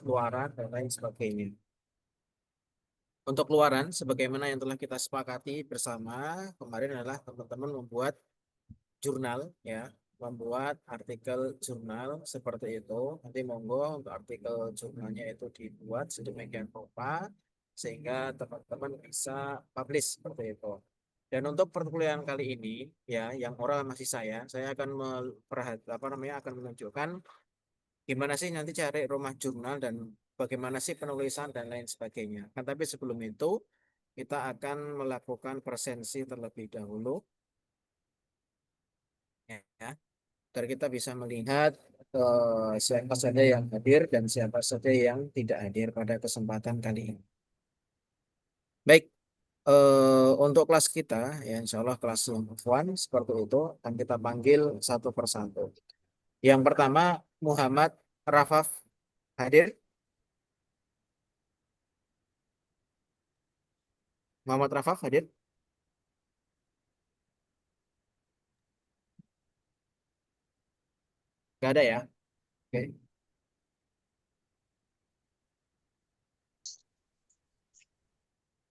luaran dan lain sebagainya. Untuk luaran, sebagaimana yang telah kita sepakati bersama kemarin adalah teman-teman membuat jurnal, ya, membuat artikel jurnal seperti itu. Nanti monggo untuk artikel jurnalnya itu dibuat sedemikian rupa sehingga teman-teman bisa publish seperti itu. Dan untuk perkuliahan kali ini, ya, yang oral masih saya akan akan menunjukkan gimana sih nanti cari rumah jurnal dan bagaimana sih penulisan dan lain sebagainya. Kan tapi sebelum itu kita akan melakukan presensi terlebih dahulu, ya, agar kita bisa melihat siapa saja yang hadir dan siapa saja yang tidak hadir pada kesempatan kali ini. Baik, untuk kelas kita, ya insya Allah kelas yang F1 seperti itu akan kita panggil satu persatu. Yang pertama Muhammad Rafaf hadir. Muhammad Rafaf hadir. Gak ada ya? Oke.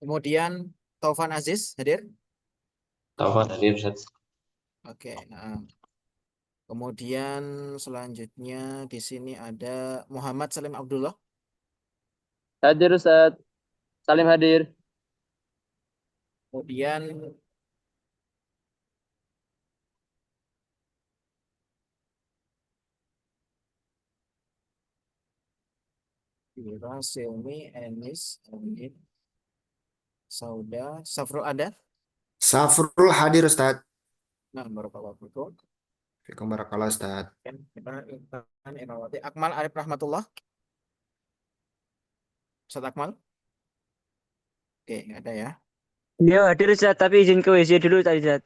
Kemudian Taufan Aziz hadir. Taufan hadir, Ustaz. Oke. Nah, kemudian selanjutnya di sini ada Muhammad Salim Abdullah. Hadir Ustaz. Salim hadir. Kemudian Ira, Silmi, Enis, Amin, Sauda, Safrul ada. Safrul hadir Ustaz. Nah, barakallahu fikum. Fikum barakallah Ustaz. Intan Irawati. Akmal Arif Rahmatullah. Ustaz Akmal. Oke, nggak ada ya. Dia hadir Ustaz, tapi izin ke WC dulu tadi Ustaz.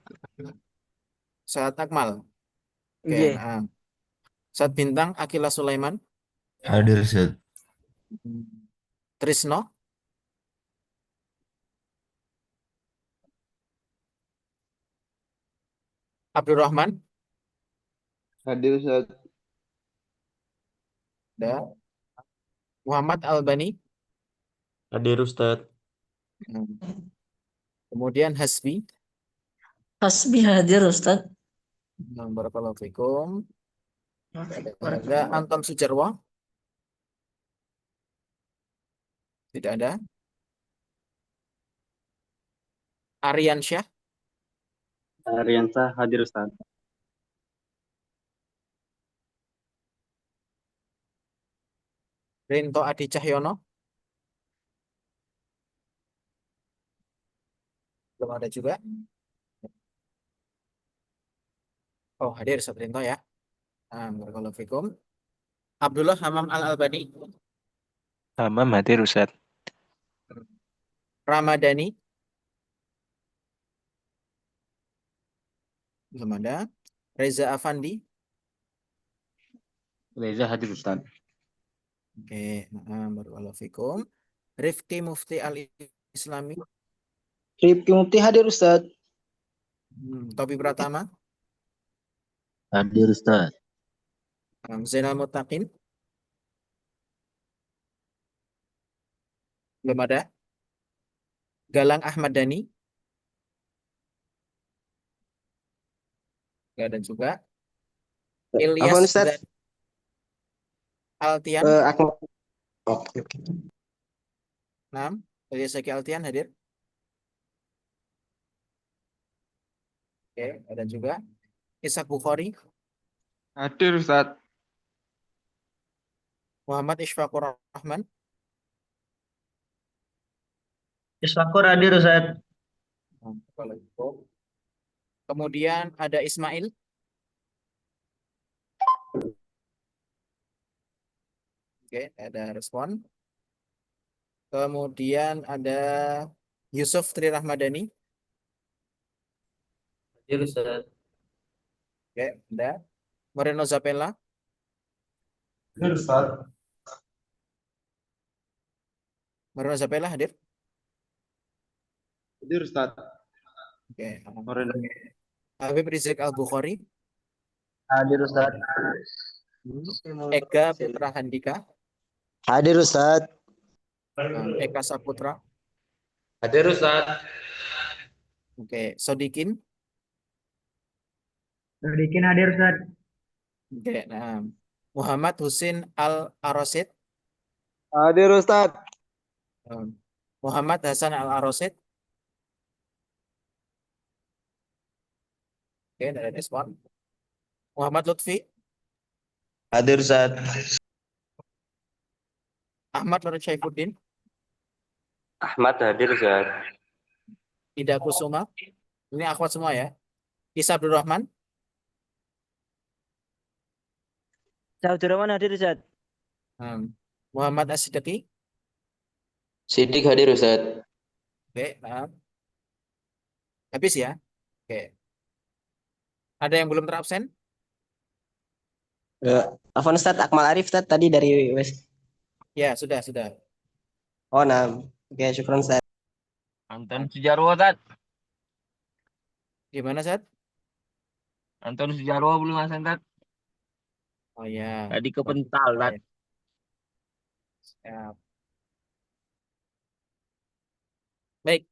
Ustaz Akmal. Oke, Iya. nah. Ustaz Bintang Akila Sulaiman. Hadir Ustaz. Trisno. Abdurrahman. Hadir Ustaz. Ada. Muhammad Albani. Hadir, Ustaz. Kemudian Hasbi. Hasbi hadir Ustaz. Barakallahu fikum. Ada Anton Sujarwo. Tidak ada. Aryan Syah. Ariansa hadir Ustaz. Rinto Adi Cahyono. Belum ada juga. Oh, hadir Ustaz Rinto ya. Barakallahu fikum. Abdullah Hamam Al-Albani. Hamam hadir, Ustaz. Ramadhani. Belum ada. Reza Afandi. Reza hadir Ustaz. Oke, barakallahu fikum. Rifki Mufti Al-Islami. Rifki Mufti hadir Ustaz. Topi Pratama. Hadir, Ustaz. Zainal Muttaqin. Belum ada. Galang Ahmad Dhani. Gak ada juga. Ilyas Afwan, Ustaz. dan Altian. Oke. Ilyas Zaki Altian hadir. Oke, ada juga. Ishak Bukhari. Hadir Ustaz. Muhammad Ishfaqur Rahman. Isfakur hadir Ustaz. Kemudian ada Ismail. Oke, ada respon. Kemudian ada Yusuf Tri Rahmadani. Hadir Ustaz. Oke, ada. Moreno Zapella. Hadir Ustaz. Moreno Zapella hadir. Hadir Ustaz. Oke. Moreno. Habib Rizik Al-Bukhari. Hadir Ustaz. Ega Putra Handika. Hadir Ustadz. Eka Saputra. Hadir Ustaz. Oke, Sodikin. Sodikin hadir Ustadz. Oke, nah, Muhammad Husin Al-Arosid. Hadir Ustadz. Muhammad Hasan Al-Arosid. Oke, dari respon. Muhammad Lutfi. Hadir Ustaz. Ahmad Nur Syaifuddin. Ahmad hadir Ustaz. Ida Kusuma. Ini akhwat semua ya. Isa Abdurrahman. Abdurrahman hadir Ustadz. Muhammad Asidaki. Sidik hadir Ustaz. Oke, nah. Habis ya. Oke. Ada yang belum terabsen? Afwan Ustadz, Akmal Arif Ustadz tadi dari West. Ya, sudah. Oh, nah. Oke, syukron Ustadz. Anton Sujarwo Ustaz. Gimana, Sat? Anton Sujarwo belum Mas Ustaz. Oh ya. Tadi kepental Ustaz. Siap. Baik.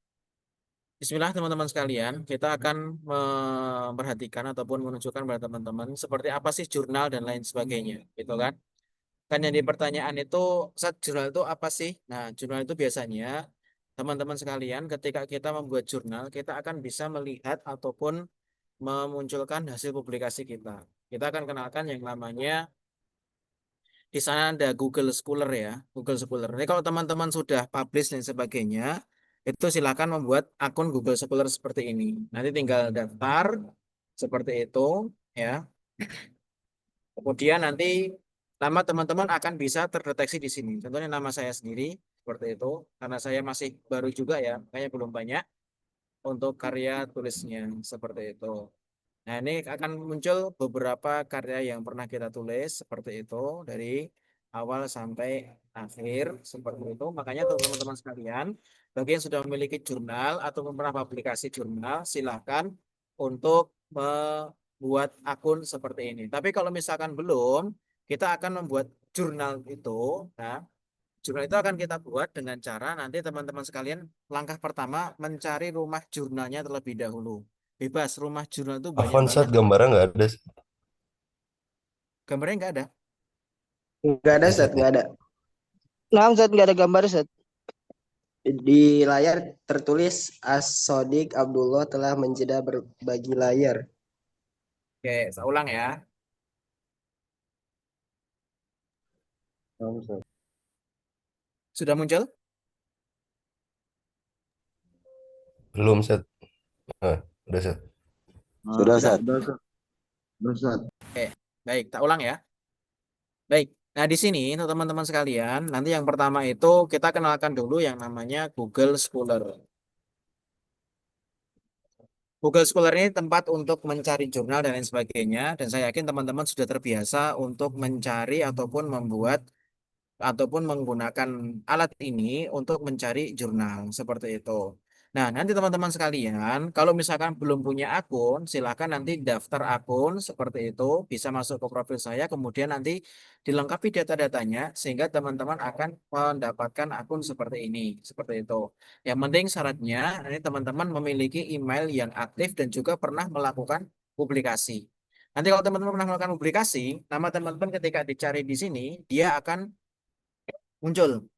Bismillah teman-teman sekalian, kita akan memperhatikan ataupun menunjukkan pada teman-teman seperti apa sih jurnal dan lain sebagainya, gitu kan? Kan yang di pertanyaan itu, Sat, jurnal itu apa sih? Nah, jurnal itu biasanya teman-teman sekalian ketika kita membuat jurnal, kita akan bisa melihat ataupun memunculkan hasil publikasi kita. Kita akan kenalkan yang namanya di sana ada Google Scholar ya, Google Scholar. Ini kalau teman-teman sudah publish dan sebagainya, itu silakan membuat akun Google Scholar seperti ini. Nanti tinggal daftar seperti itu ya. Kemudian nanti nama teman-teman akan bisa terdeteksi di sini. Contohnya nama saya sendiri seperti itu. Karena saya masih baru juga ya, makanya belum banyak untuk karya tulisnya seperti itu. Nah, ini akan muncul beberapa karya yang pernah kita tulis seperti itu dari awal sampai akhir seperti itu. Makanya teman-teman sekalian, bagi yang sudah memiliki jurnal atau pernah publikasi jurnal, silahkan untuk membuat akun seperti ini. Tapi kalau misalkan belum, kita akan membuat jurnal itu. Nah, jurnal itu akan kita buat dengan cara nanti teman-teman sekalian, langkah pertama mencari rumah jurnalnya terlebih dahulu. Bebas, rumah jurnal itu banyak Afwan Ustaz, banget. gambarnya nggak ada. Gambarnya nggak ada. Nggak ada Ustadz, nggak ada. Nah, Ustadz nggak ada gambar Ustadz. Di layar tertulis As-Sodik Abdullah telah menjeda berbagi layar. Oke, saya ulang ya. Sudah muncul? Belum Ustaz. Udah Ustaz. Sudah Ustadz. Oke, baik, tak ulang ya. Baik. Nah, di sini untuk teman-teman sekalian, nanti yang pertama itu kita kenalkan dulu yang namanya Google Scholar. Google Scholar ini tempat untuk mencari jurnal dan lain sebagainya, dan saya yakin teman-teman sudah terbiasa untuk mencari ataupun membuat ataupun menggunakan alat ini untuk mencari jurnal seperti itu. Nah, nanti teman-teman sekalian, kalau misalkan belum punya akun, silakan nanti daftar akun seperti itu, bisa masuk ke profil saya, kemudian nanti dilengkapi data-datanya sehingga teman-teman akan mendapatkan akun seperti ini, seperti itu. Yang penting syaratnya nanti teman-teman memiliki email yang aktif dan juga pernah melakukan publikasi. Nanti kalau teman-teman pernah melakukan publikasi, nama teman-teman ketika dicari di sini, dia akan muncul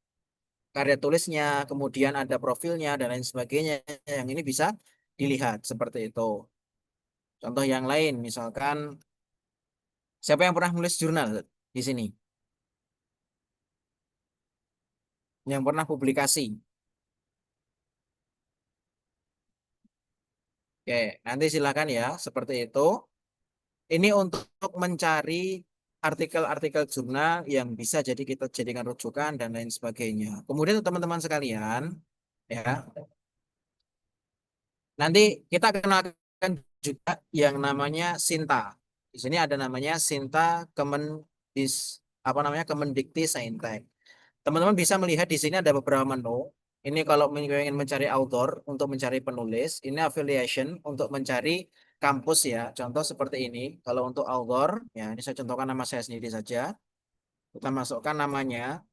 karya tulisnya, kemudian ada profilnya dan lain sebagainya. Yang ini bisa dilihat seperti itu. Contoh yang lain, misalkan siapa yang pernah menulis jurnal di sini? Yang pernah publikasi? Oke, nanti silakan ya, seperti itu. Ini untuk mencari artikel-artikel jurnal yang bisa jadi kita jadikan rujukan dan lain sebagainya. Kemudian teman-teman sekalian, ya, nanti kita kenalkan juga yang namanya Sinta. Di sini ada namanya Sinta Kemendikti Saintek. Teman-teman bisa melihat di sini ada beberapa menu. Ini kalau ingin mencari author untuk mencari penulis, ini affiliation untuk mencari kampus ya. Contoh seperti ini. Kalau untuk author, ya ini saya contohkan nama saya sendiri saja. Kita masukkan namanya.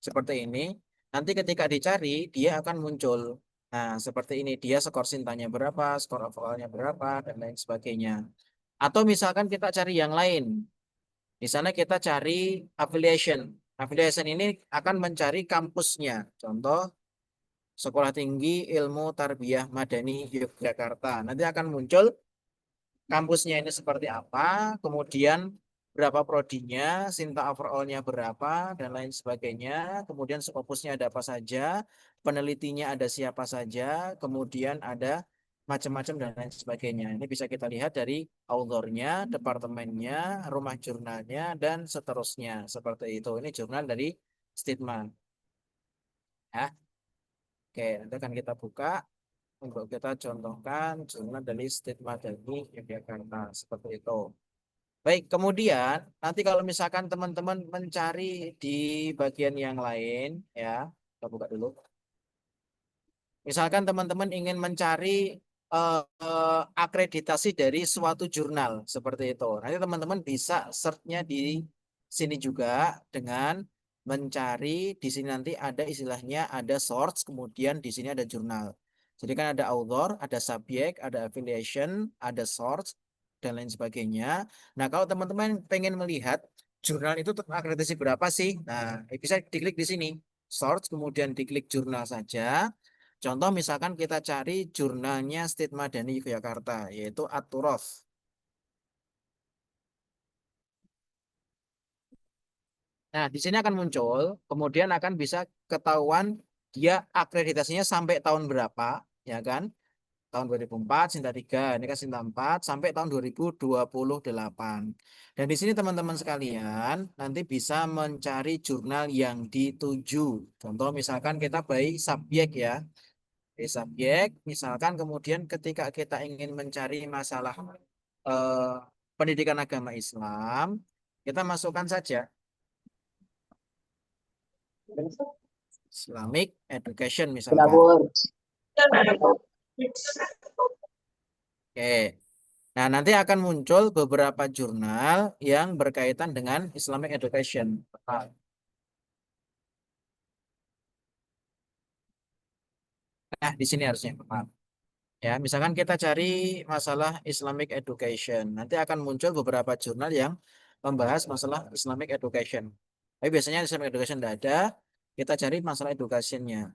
seperti ini. Nanti ketika dicari dia akan muncul. Nah, seperti ini dia skor Sintanya berapa, skor overallnya berapa dan lain sebagainya. Atau misalkan kita cari yang lain. Di sana kita cari affiliation. Affiliation ini akan mencari kampusnya. Contoh Sekolah Tinggi Ilmu Tarbiyah Madani Yogyakarta. Nanti akan muncul kampusnya ini seperti apa, kemudian berapa prodinya, Sinta overallnya berapa, dan lain sebagainya. Kemudian Scopusnya ada apa saja, penelitinya ada siapa saja, kemudian ada macam-macam dan lain sebagainya. Ini bisa kita lihat dari authornya, departemennya, rumah jurnalnya, dan seterusnya. Seperti itu. Ini jurnal dari Statement. Ya. Oke, nanti akan kita buka untuk kita contohkan jurnal dari Statement dari Yogyakarta. Seperti itu. Baik, kemudian nanti kalau misalkan teman-teman mencari di bagian yang lain, ya, kita buka dulu. Misalkan teman-teman ingin mencari akreditasi dari suatu jurnal, seperti itu. Nanti teman-teman bisa search-nya di sini juga dengan mencari, di sini nanti ada istilahnya ada source, kemudian di sini ada jurnal. Jadi kan ada author, ada subjek, ada affiliation, ada source, dan lain sebagainya. Nah, kalau teman-teman pengen melihat jurnal itu akreditasi berapa sih? Nah, bisa diklik di sini, source, kemudian diklik jurnal saja. Contoh misalkan kita cari jurnalnya State Madani Yogyakarta, yaitu At-Turof. Nah, di sini akan muncul, kemudian akan bisa ketahuan dia akreditasinya sampai tahun berapa, ya kan? Tahun 2004, Sinta 3, ini kan Sinta 4, sampai tahun 2028. Dan di sini teman-teman sekalian, nanti bisa mencari jurnal yang dituju. Contoh misalkan kita baik subjek ya. Subjek, misalkan kemudian ketika kita ingin mencari masalah eh, pendidikan agama Islam, kita masukkan saja Islamic Education misalkan. Oke. Nah, nanti akan muncul beberapa jurnal yang berkaitan dengan Islamic Education. Nah, di sini harusnya. Ya, misalkan kita cari masalah Islamic Education, nanti akan muncul beberapa jurnal yang membahas masalah Islamic Education. Tapi biasanya Islamic Education tidak ada, kita cari masalah educationnya.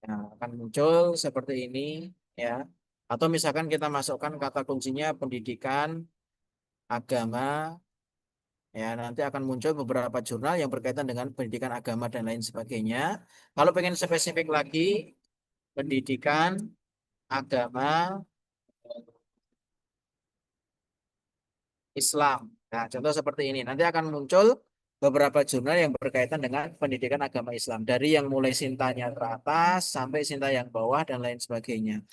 Nah, akan muncul seperti ini, ya. Atau misalkan kita masukkan kata kuncinya pendidikan, agama, ya nanti akan muncul beberapa jurnal yang berkaitan dengan pendidikan agama dan lain sebagainya. Kalau pengen spesifik lagi, pendidikan, agama, Islam. Nah, contoh seperti ini. Nanti akan muncul beberapa jurnal yang berkaitan dengan pendidikan agama Islam. Dari yang mulai sintanya teratas sampai sinta yang bawah dan lain sebagainya.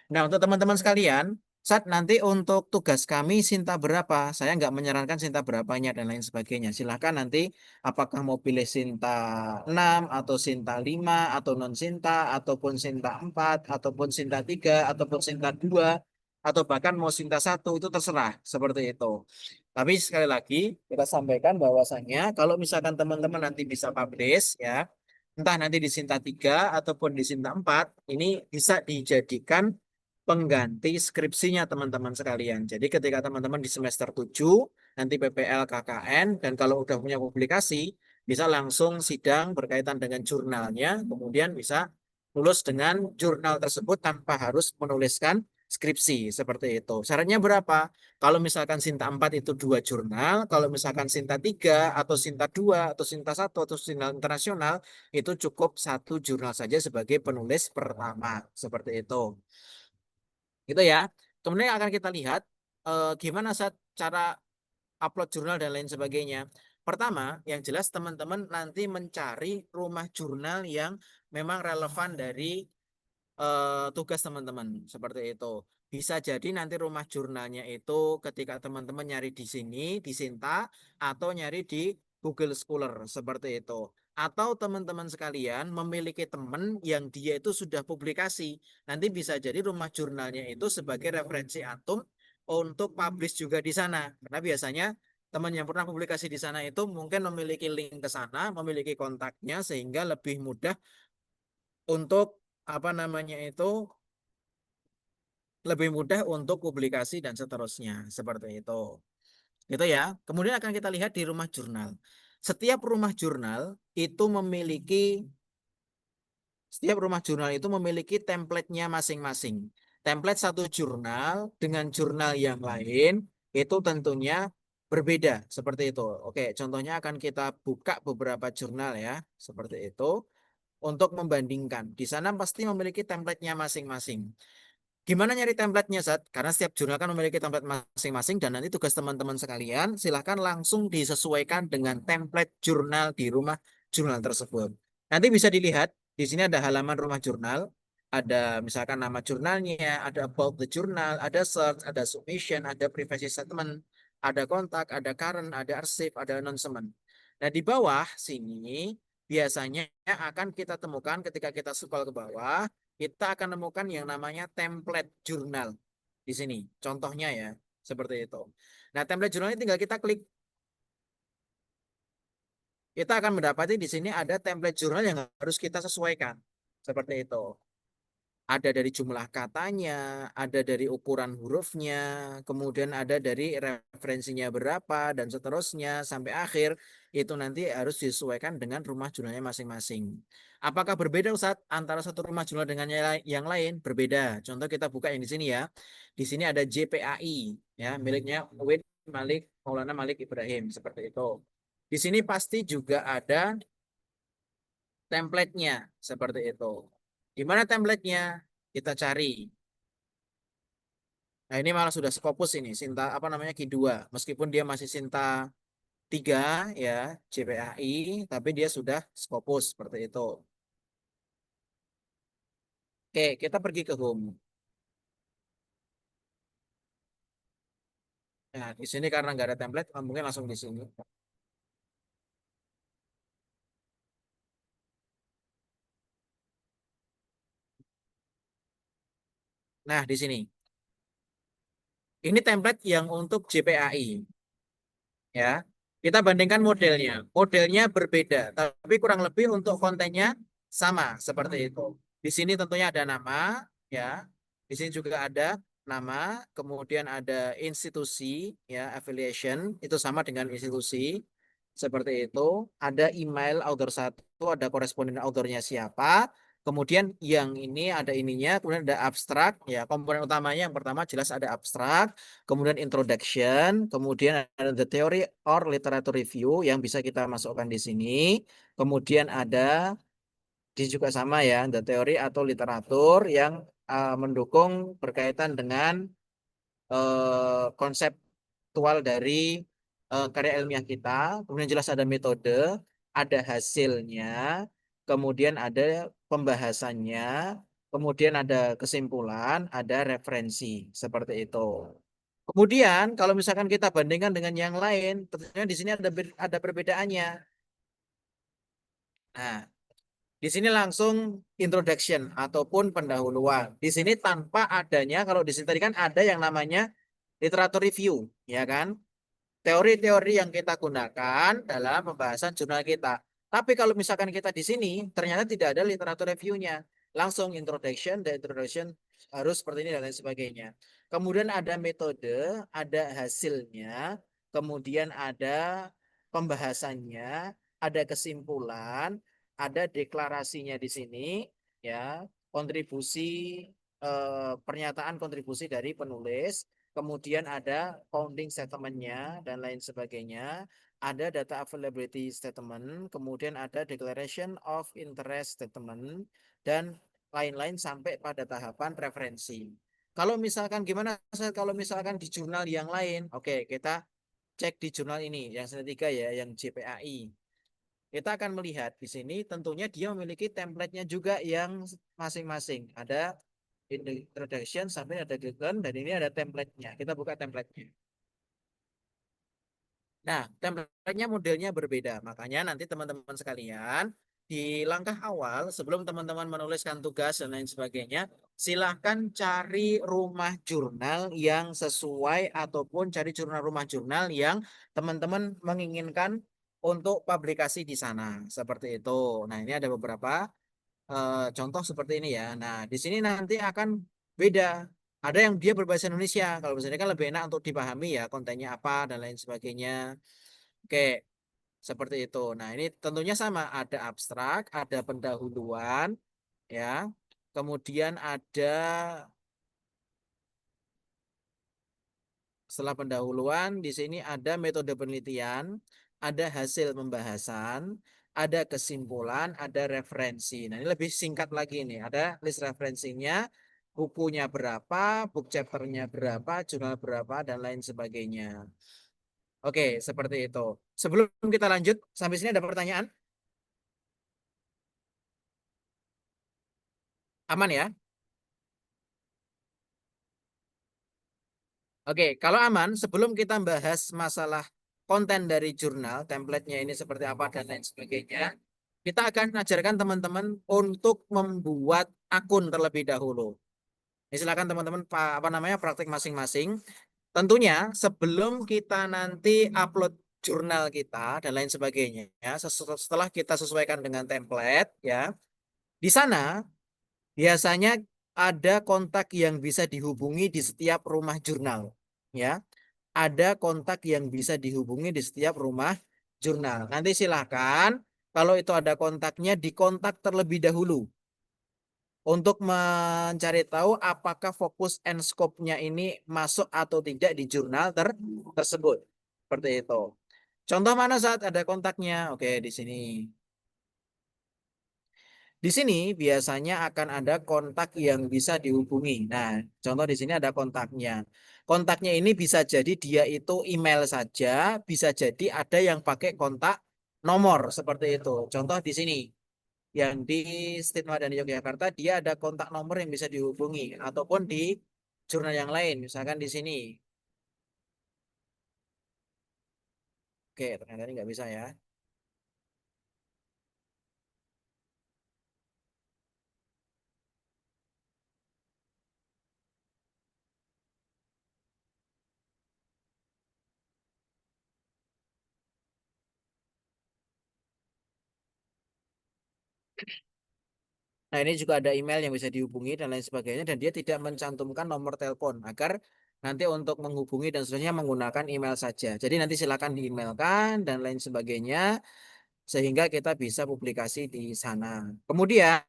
Nah, untuk teman-teman sekalian, saat nanti untuk tugas kami Sinta berapa, saya nggak menyarankan Sinta berapanya dan lain sebagainya. Silahkan nanti apakah mau pilih Sinta 6 atau Sinta 5 atau non Sinta ataupun Sinta 4 ataupun Sinta 3 ataupun Sinta 2 atau bahkan mau Sinta 1 itu terserah seperti itu. Tapi sekali lagi kita sampaikan bahwasannya kalau misalkan teman-teman nanti bisa publish ya, entah nanti di Sinta 3 ataupun di Sinta 4, ini bisa dijadikan pengganti skripsinya teman-teman sekalian. Jadi ketika teman-teman di semester 7, nanti PPL KKN, dan kalau udah punya publikasi, bisa langsung sidang berkaitan dengan jurnalnya, kemudian bisa lulus dengan jurnal tersebut tanpa harus menuliskan skripsi, seperti itu. Syaratnya berapa? Kalau misalkan Sinta 4 itu 2 jurnal, kalau misalkan Sinta 3 atau Sinta 2 atau Sinta 1 atau Sinta internasional, itu cukup 1 jurnal saja sebagai penulis pertama, seperti itu. Gitu ya. Kemudian akan kita lihat gimana saat cara upload jurnal dan lain sebagainya. Pertama, yang jelas teman-teman nanti mencari rumah jurnal yang memang relevan dari tugas teman-teman. Seperti itu. Bisa jadi nanti rumah jurnalnya itu ketika teman-teman nyari di sini, di Sinta, atau nyari di Google Scholar. Seperti itu. Atau teman-teman sekalian memiliki teman yang dia itu sudah publikasi. Nanti bisa jadi rumah jurnalnya itu sebagai referensi antum untuk publish juga di sana. Karena biasanya teman yang pernah publikasi di sana itu mungkin memiliki link ke sana, memiliki kontaknya sehingga lebih mudah untuk apa namanya itu lebih mudah untuk publikasi dan seterusnya seperti itu. Gitu ya. Kemudian akan kita lihat di rumah jurnal. Setiap rumah jurnal itu memiliki template-nya masing-masing. Template satu jurnal dengan jurnal yang lain itu tentunya berbeda seperti itu. Oke, contohnya akan kita buka beberapa jurnal ya, seperti itu untuk membandingkan. Di sana pasti memiliki template-nya masing-masing. Gimana nyari template-nya, Zat? Karena setiap jurnal kan memiliki template masing-masing dan nanti tugas teman-teman sekalian silahkan langsung disesuaikan dengan template jurnal di rumah jurnal tersebut. Nanti bisa dilihat, di sini ada halaman rumah jurnal, ada misalkan nama jurnalnya, ada about the journal, ada search, ada submission, ada privacy statement, ada kontak, ada current, ada arsip, ada announcement. Nah, di bawah sini biasanya akan kita temukan ketika kita scroll ke bawah, kita akan menemukan yang namanya template jurnal di sini. Contohnya ya, seperti itu. Nah, template jurnal ini tinggal kita klik. Kita akan mendapati di sini ada template jurnal yang harus kita sesuaikan. Seperti itu. Ada dari jumlah katanya, ada dari ukuran hurufnya, kemudian ada dari referensinya berapa, dan seterusnya sampai akhir. Itu nanti harus disesuaikan dengan rumah jurnalnya masing-masing. Apakah berbeda Ustadz antara satu rumah jurnal dengan yang lain? Berbeda. Contoh kita buka yang di sini ya. Di sini ada JPAI, ya miliknya Uwin Malik Maulana Malik Ibrahim, seperti itu. Di sini pasti juga ada template-nya, seperti itu. Gimana template-nya? Kita cari. Nah, ini malah sudah Scopus ini, Sinta apa namanya Q2. Meskipun dia masih Sinta 3 ya, JPAI, tapi dia sudah Scopus seperti itu. Oke, kita pergi ke home. Nah, di sini karena nggak ada template, mungkin langsung di sini. Nah, di sini. Ini template yang untuk JPAI. Ya, kita bandingkan modelnya. Modelnya berbeda, tapi kurang lebih untuk kontennya sama seperti itu. Di sini tentunya ada nama, ya. Di sini juga ada nama, kemudian ada institusi, ya, affiliation, itu sama dengan institusi. Seperti itu. Ada email author satu, ada koresponden authornya siapa. Kemudian yang ini ada ininya, kemudian ada abstrak, ya. Komponen utamanya yang pertama jelas ada abstrak, kemudian introduction, kemudian ada the theory or literature review yang bisa kita masukkan di sini. Kemudian ada di juga sama ya, the theory atau literatur yang mendukung berkaitan dengan konseptual dari karya ilmiah kita. Kemudian jelas ada metode, ada hasilnya, kemudian ada pembahasannya, kemudian ada kesimpulan, ada referensi seperti itu. Kemudian kalau misalkan kita bandingkan dengan yang lain, tentunya di sini ada perbedaannya. Nah, di sini langsung introduction ataupun pendahuluan. Di sini tanpa adanya, kalau di sini tadi kan ada yang namanya literatur review, ya kan? Teori-teori yang kita gunakan dalam pembahasan jurnal kita. Tapi kalau misalkan kita di sini, ternyata tidak ada literatur review-nya. Langsung introduction, dan introduction harus seperti ini dan lain sebagainya. Kemudian ada metode, ada hasilnya, kemudian ada pembahasannya, ada kesimpulan, ada deklarasinya di sini, ya, kontribusi pernyataan kontribusi dari penulis, kemudian ada founding statement-nya dan lain sebagainya, ada data availability statement, kemudian ada declaration of interest statement, dan lain-lain sampai pada tahapan referensi. Kalau misalkan gimana kalau misalkan di jurnal yang lain, oke, kita cek di jurnal ini yang ketiga ya, yang JPAI. Kita akan melihat di sini tentunya dia memiliki template-nya juga yang masing-masing. Ada introduction sampai ada guideline dan ini ada template-nya. Kita buka template-nya. Nah, template-nya modelnya berbeda. Makanya nanti teman-teman sekalian di langkah awal sebelum teman-teman menuliskan tugas dan lain sebagainya, silahkan cari rumah jurnal yang sesuai ataupun cari jurnal rumah jurnal yang teman-teman menginginkan untuk publikasi di sana. Seperti itu. Nah, ini ada beberapa contoh seperti ini ya. Nah, di sini nanti akan beda. Ada yang dia berbahasa Indonesia. Kalau bahasa Indonesia kan lebih enak untuk dipahami ya, kontennya apa dan lain sebagainya. Oke, seperti itu. Nah, ini tentunya sama. Ada abstrak, ada pendahuluan, ya. Kemudian ada setelah pendahuluan di sini ada metode penelitian, ada hasil pembahasan, ada kesimpulan, ada referensi. Nah, ini lebih singkat lagi nih. Ada list referensinya, bukunya berapa, book chapternya berapa, jurnal berapa, dan lain sebagainya. Oke, seperti itu. Sebelum kita lanjut, sampai sini ada pertanyaan? Aman ya? Oke, kalau aman, sebelum kita bahas masalah konten dari jurnal, template-nya ini seperti apa dan lain sebagainya, kita akan ajarkan teman-teman untuk membuat akun terlebih dahulu. Ini silakan teman-teman praktik masing-masing. Tentunya sebelum kita nanti upload jurnal kita dan lain sebagainya, setelah kita sesuaikan dengan template ya, di sana biasanya ada kontak yang bisa dihubungi di setiap rumah jurnal ya. Ada kontak yang bisa dihubungi di setiap rumah jurnal. Nanti silahkan kalau itu ada kontaknya dikontak terlebih dahulu untuk mencari tahu apakah fokus and scope-nya ini masuk atau tidak di jurnal tersebut. Seperti itu. Contoh mana saat ada kontaknya? Oke, di sini. Di sini biasanya akan ada kontak yang bisa dihubungi. Nah, contoh di sini ada kontaknya. Kontaknya ini bisa jadi dia itu email saja, bisa jadi ada yang pakai kontak nomor seperti itu. Contoh di sini, yang di Stigma dan Yogyakarta dia ada kontak nomor yang bisa dihubungi, ataupun di jurnal yang lain, misalkan di sini. Oke, ternyata ini nggak bisa ya. Nah, ini juga ada email yang bisa dihubungi dan lain sebagainya, dan dia tidak mencantumkan nomor telepon agar nanti untuk menghubungi dan seterusnya menggunakan email saja. Jadi nanti silakan di-emailkan dan lain sebagainya sehingga kita bisa publikasi di sana. Kemudian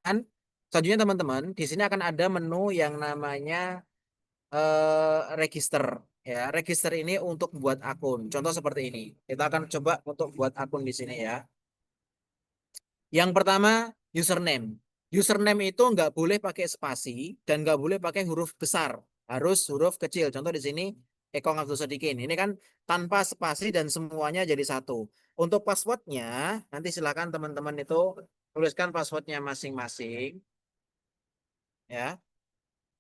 selanjutnya teman-teman, di sini akan ada menu yang namanya register ya. Register ini untuk buat akun. Contoh seperti ini. Kita akan coba untuk buat akun di sini ya. Yang pertama, username. Username itu nggak boleh pakai spasi dan nggak boleh pakai huruf besar. Harus huruf kecil. Contoh di sini, Eko Abdul Sodikin. Ini kan tanpa spasi dan semuanya jadi satu. Untuk passwordnya, nanti silakan teman-teman itu tuliskan passwordnya masing-masing. Ya.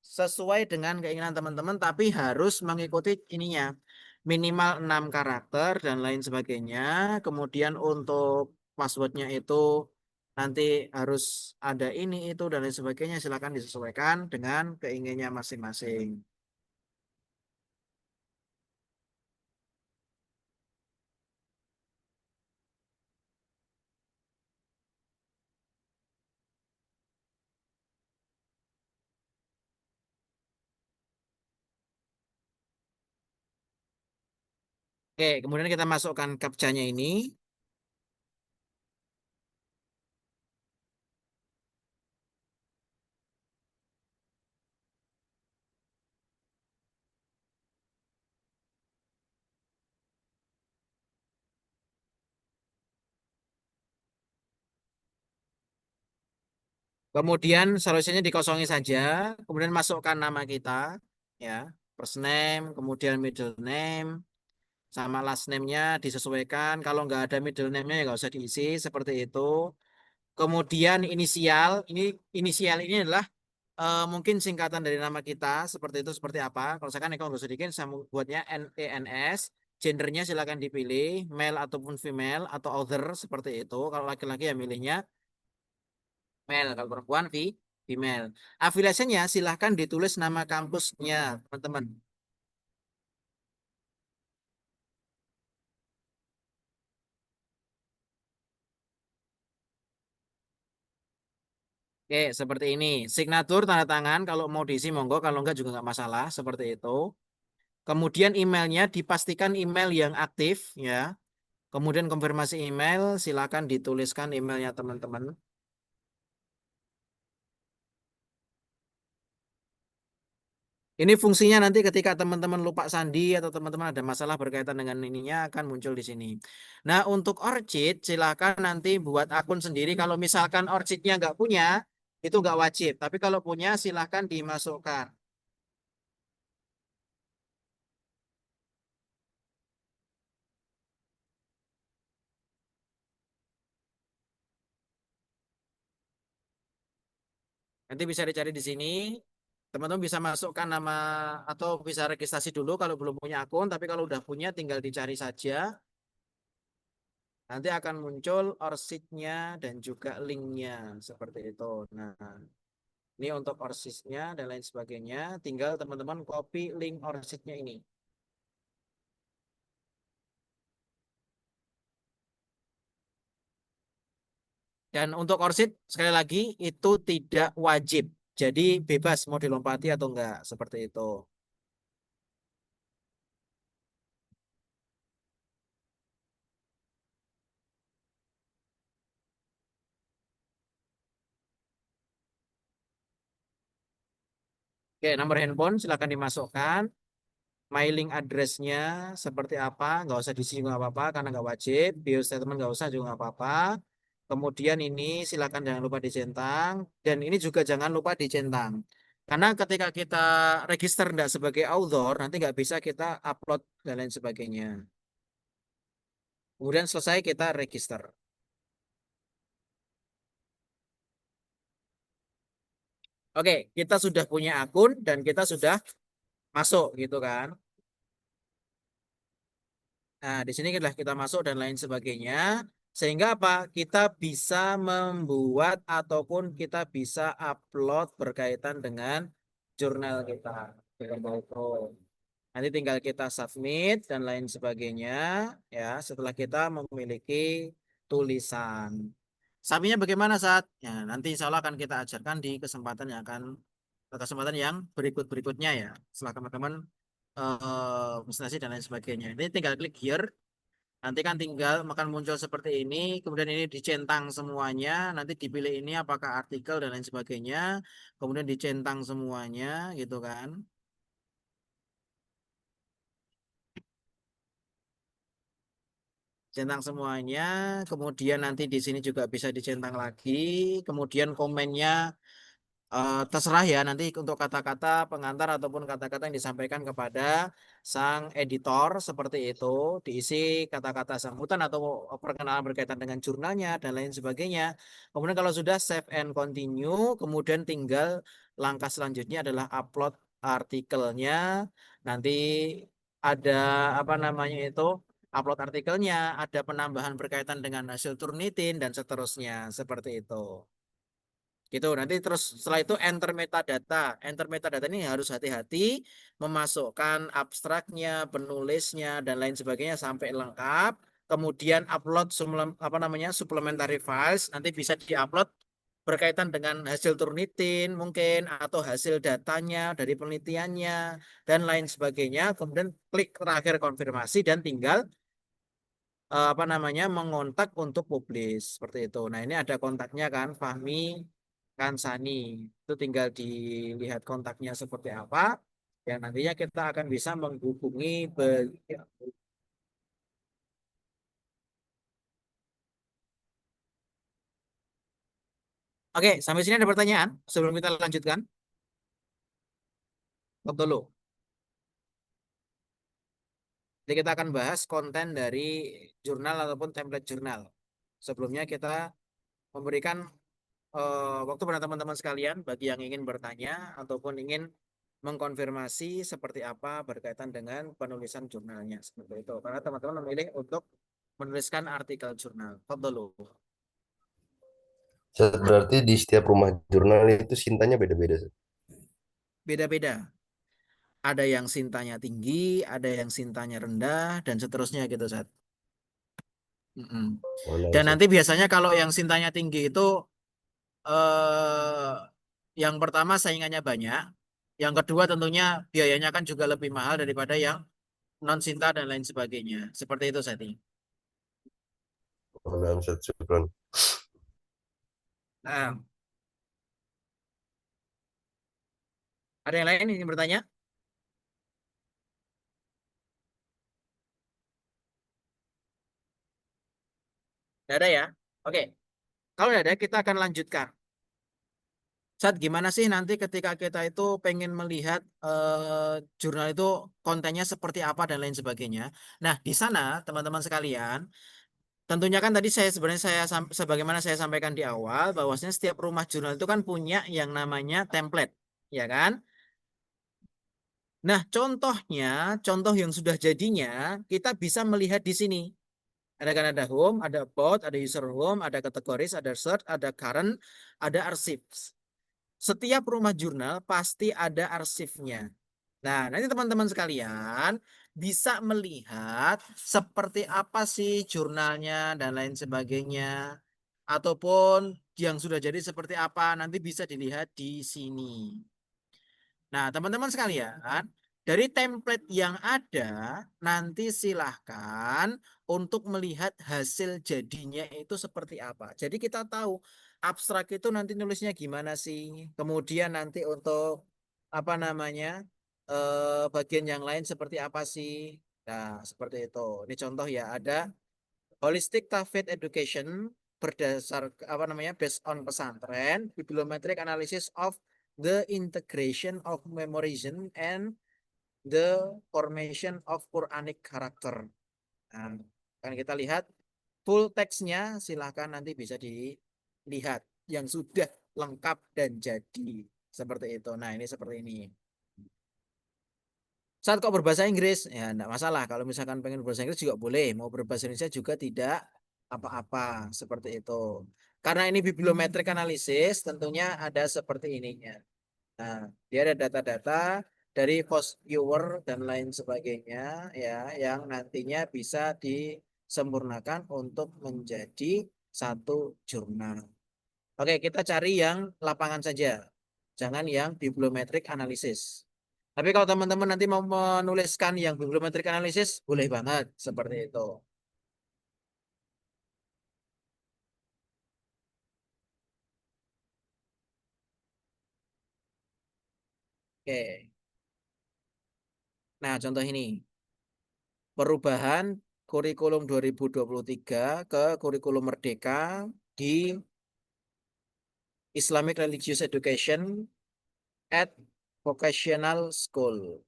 Sesuai dengan keinginan teman-teman, tapi harus mengikuti ininya. Minimal 6 karakter dan lain sebagainya. Kemudian untuk passwordnya itu nanti harus ada ini, itu, dan lain sebagainya. Silakan disesuaikan dengan keinginannya masing-masing. Oke, kemudian kita masukkan captcha-nya ini. Kemudian solusinya dikosongi saja. Kemudian masukkan nama kita, ya, first name, kemudian middle name, sama last name-nya disesuaikan. Kalau nggak ada middle name-nya ya nggak usah diisi seperti itu. Kemudian inisial ini adalah mungkin singkatan dari nama kita, seperti itu, seperti apa. Kalau misalkan Eko nggak sedikit, saya buatnya NENS. Gendernya silakan dipilih, male ataupun female atau other seperti itu. Kalau laki-laki ya milihnya male, kalau perempuan email. Afiliasinya silahkan ditulis nama kampusnya, teman-teman. Oke, seperti ini. Signatur tanda tangan kalau mau diisi monggo, kalau enggak juga enggak masalah, seperti itu. Kemudian emailnya dipastikan email yang aktif ya. Kemudian konfirmasi email, silakan dituliskan emailnya teman-teman. Ini fungsinya nanti ketika teman-teman lupa sandi atau teman-teman ada masalah berkaitan dengan ininya akan muncul di sini. Nah, untuk orchid silakan nanti buat akun sendiri. Kalau misalkan orchidnya nggak punya, itu nggak wajib. Tapi kalau punya silakan dimasukkan. Nanti bisa dicari di sini. Teman-teman bisa masukkan nama atau bisa registrasi dulu kalau belum punya akun. Tapi kalau udah punya tinggal dicari saja. Nanti akan muncul orchidnya dan juga linknya seperti itu. Nah, ini untuk orsisnya dan lain sebagainya. Tinggal teman-teman copy link orsisnya ini. Dan untuk orsit sekali lagi itu tidak wajib. Jadi bebas mau dilompati atau enggak seperti itu. Oke, nomor handphone silakan dimasukkan. Mailing address-nya seperti apa, nggak usah diisi juga nggak apa-apa karena nggak wajib. Bio statement nggak usah juga nggak apa-apa. Kemudian ini silakan jangan lupa dicentang dan ini juga jangan lupa dicentang. Karena ketika kita register nggak sebagai author, nanti nggak bisa kita upload dan lain sebagainya. Kemudian selesai kita register. Oke, kita sudah punya akun dan kita sudah masuk gitu kan. Nah, di sini kita masuk dan lain sebagainya. Sehingga apa? Kita bisa membuat ataupun kita bisa upload berkaitan dengan jurnal kita. Nanti tinggal kita submit dan lain sebagainya ya setelah kita memiliki tulisan. Submitnya bagaimana saat? Ya, nanti insya Allah akan kita ajarkan di kesempatan yang berikutnya ya. Setelah teman-teman presentasi dan lain sebagainya. Ini tinggal klik here. Nanti kan tinggal akan muncul seperti ini. Kemudian ini dicentang semuanya. Nanti dipilih ini apakah artikel dan lain sebagainya. Kemudian dicentang semuanya gitu kan. Centang semuanya. Kemudian nanti di sini juga bisa dicentang lagi. Kemudian komennya terserah ya nanti untuk kata-kata pengantar ataupun kata-kata yang disampaikan kepada sang editor seperti itu diisi kata-kata sambutan atau perkenalan berkaitan dengan jurnalnya dan lain sebagainya. Kemudian kalau sudah save and continue, kemudian tinggal langkah selanjutnya adalah upload artikelnya. Nanti ada apa namanya itu upload artikelnya, ada penambahan berkaitan dengan hasil Turnitin dan seterusnya seperti itu. Gitu. Nanti terus setelah itu enter metadata. Enter metadata ini harus hati-hati memasukkan abstraknya, penulisnya dan lain sebagainya sampai lengkap. Kemudian upload supplementary files nanti bisa diupload berkaitan dengan hasil Turnitin mungkin atau hasil datanya dari penelitiannya dan lain sebagainya. Kemudian klik terakhir konfirmasi dan tinggal mengontak untuk publis seperti itu. Nah, ini ada kontaknya kan Fahmi Kansani. Itu tinggal dilihat kontaknya seperti apa. Yang nantinya kita akan bisa menghubungi beliau. Oke, sampai sini ada pertanyaan sebelum kita lanjutkan. Stop dulu. Jadi kita akan bahas konten dari jurnal ataupun template jurnal. Sebelumnya kita memberikan waktu pada teman-teman sekalian bagi yang ingin bertanya ataupun ingin mengkonfirmasi seperti apa berkaitan dengan penulisan jurnalnya seperti itu. Karena teman-teman memilih untuk menuliskan artikel jurnal. Stop dulu. Ustaz, berarti di setiap rumah jurnal itu sintanya beda-beda, Ustaz. Beda-beda. Ada yang sintanya tinggi, ada yang sintanya rendah, dan seterusnya gitu, Zat. Mm-mm. Mana, Dan Ustaz? nanti biasanya kalau yang sintanya tinggi itu eh, yang pertama saingannya banyak, yang kedua tentunya biayanya kan juga lebih mahal daripada yang non sinta dan lain sebagainya. Seperti itu, Zat. Mana, Ustaz? Syukran. Nah, ada yang lain yang bertanya? Tidak ada ya? Oke, kalau tidak ada kita akan lanjutkan. Saat gimana sih nanti ketika kita itu pengen melihat jurnal itu kontennya seperti apa dan lain sebagainya. Nah, di sana teman-teman sekalian, tentunya kan tadi saya sebenarnya sebagaimana saya sampaikan di awal bahwasanya setiap rumah jurnal itu kan punya yang namanya template, ya kan? Nah, contohnya, contoh yang sudah jadinya kita bisa melihat di sini. Ada kan ada home, ada about, ada user home, ada kategoris, ada search, ada current, ada archives. Setiap rumah jurnal pasti ada arsipnya. Nah, nanti teman-teman sekalian bisa melihat seperti apa sih jurnalnya dan lain sebagainya. Ataupun yang sudah jadi seperti apa nanti bisa dilihat di sini. Nah, teman-teman sekalian, dari template yang ada, nanti silahkan untuk melihat hasil jadinya itu seperti apa. Jadi kita tahu abstrak itu nanti nulisnya gimana sih. Kemudian nanti untuk apa namanya bagian yang lain seperti apa sih. Nah, seperti itu. Ini contoh ya, ada Holistic Tafid Education berdasar apa namanya based on pesantren, bibliometric analysis of the integration of memorization and the formation of Quranic character. Nah, kan kita lihat full teksnya, silahkan nanti bisa dilihat yang sudah lengkap dan jadi seperti itu. Nah, ini seperti ini. Saat kok berbahasa Inggris, ya enggak masalah. Kalau misalkan pengen berbahasa Inggris juga boleh. Mau berbahasa Indonesia juga tidak apa-apa. Seperti itu. Karena ini bibliometric analysis, tentunya ada seperti ininya. Nah, dia ada data-data dari post viewer dan lain sebagainya, ya, yang nantinya bisa disempurnakan untuk menjadi satu jurnal. Oke, kita cari yang lapangan saja. Jangan yang bibliometric analysis. Tapi kalau teman-teman nanti mau menuliskan yang bibliometric analysis, boleh banget seperti itu. Oke. Nah, contoh ini. Perubahan kurikulum 2023 ke kurikulum Merdeka di Islamic Religious Education at Vocational School.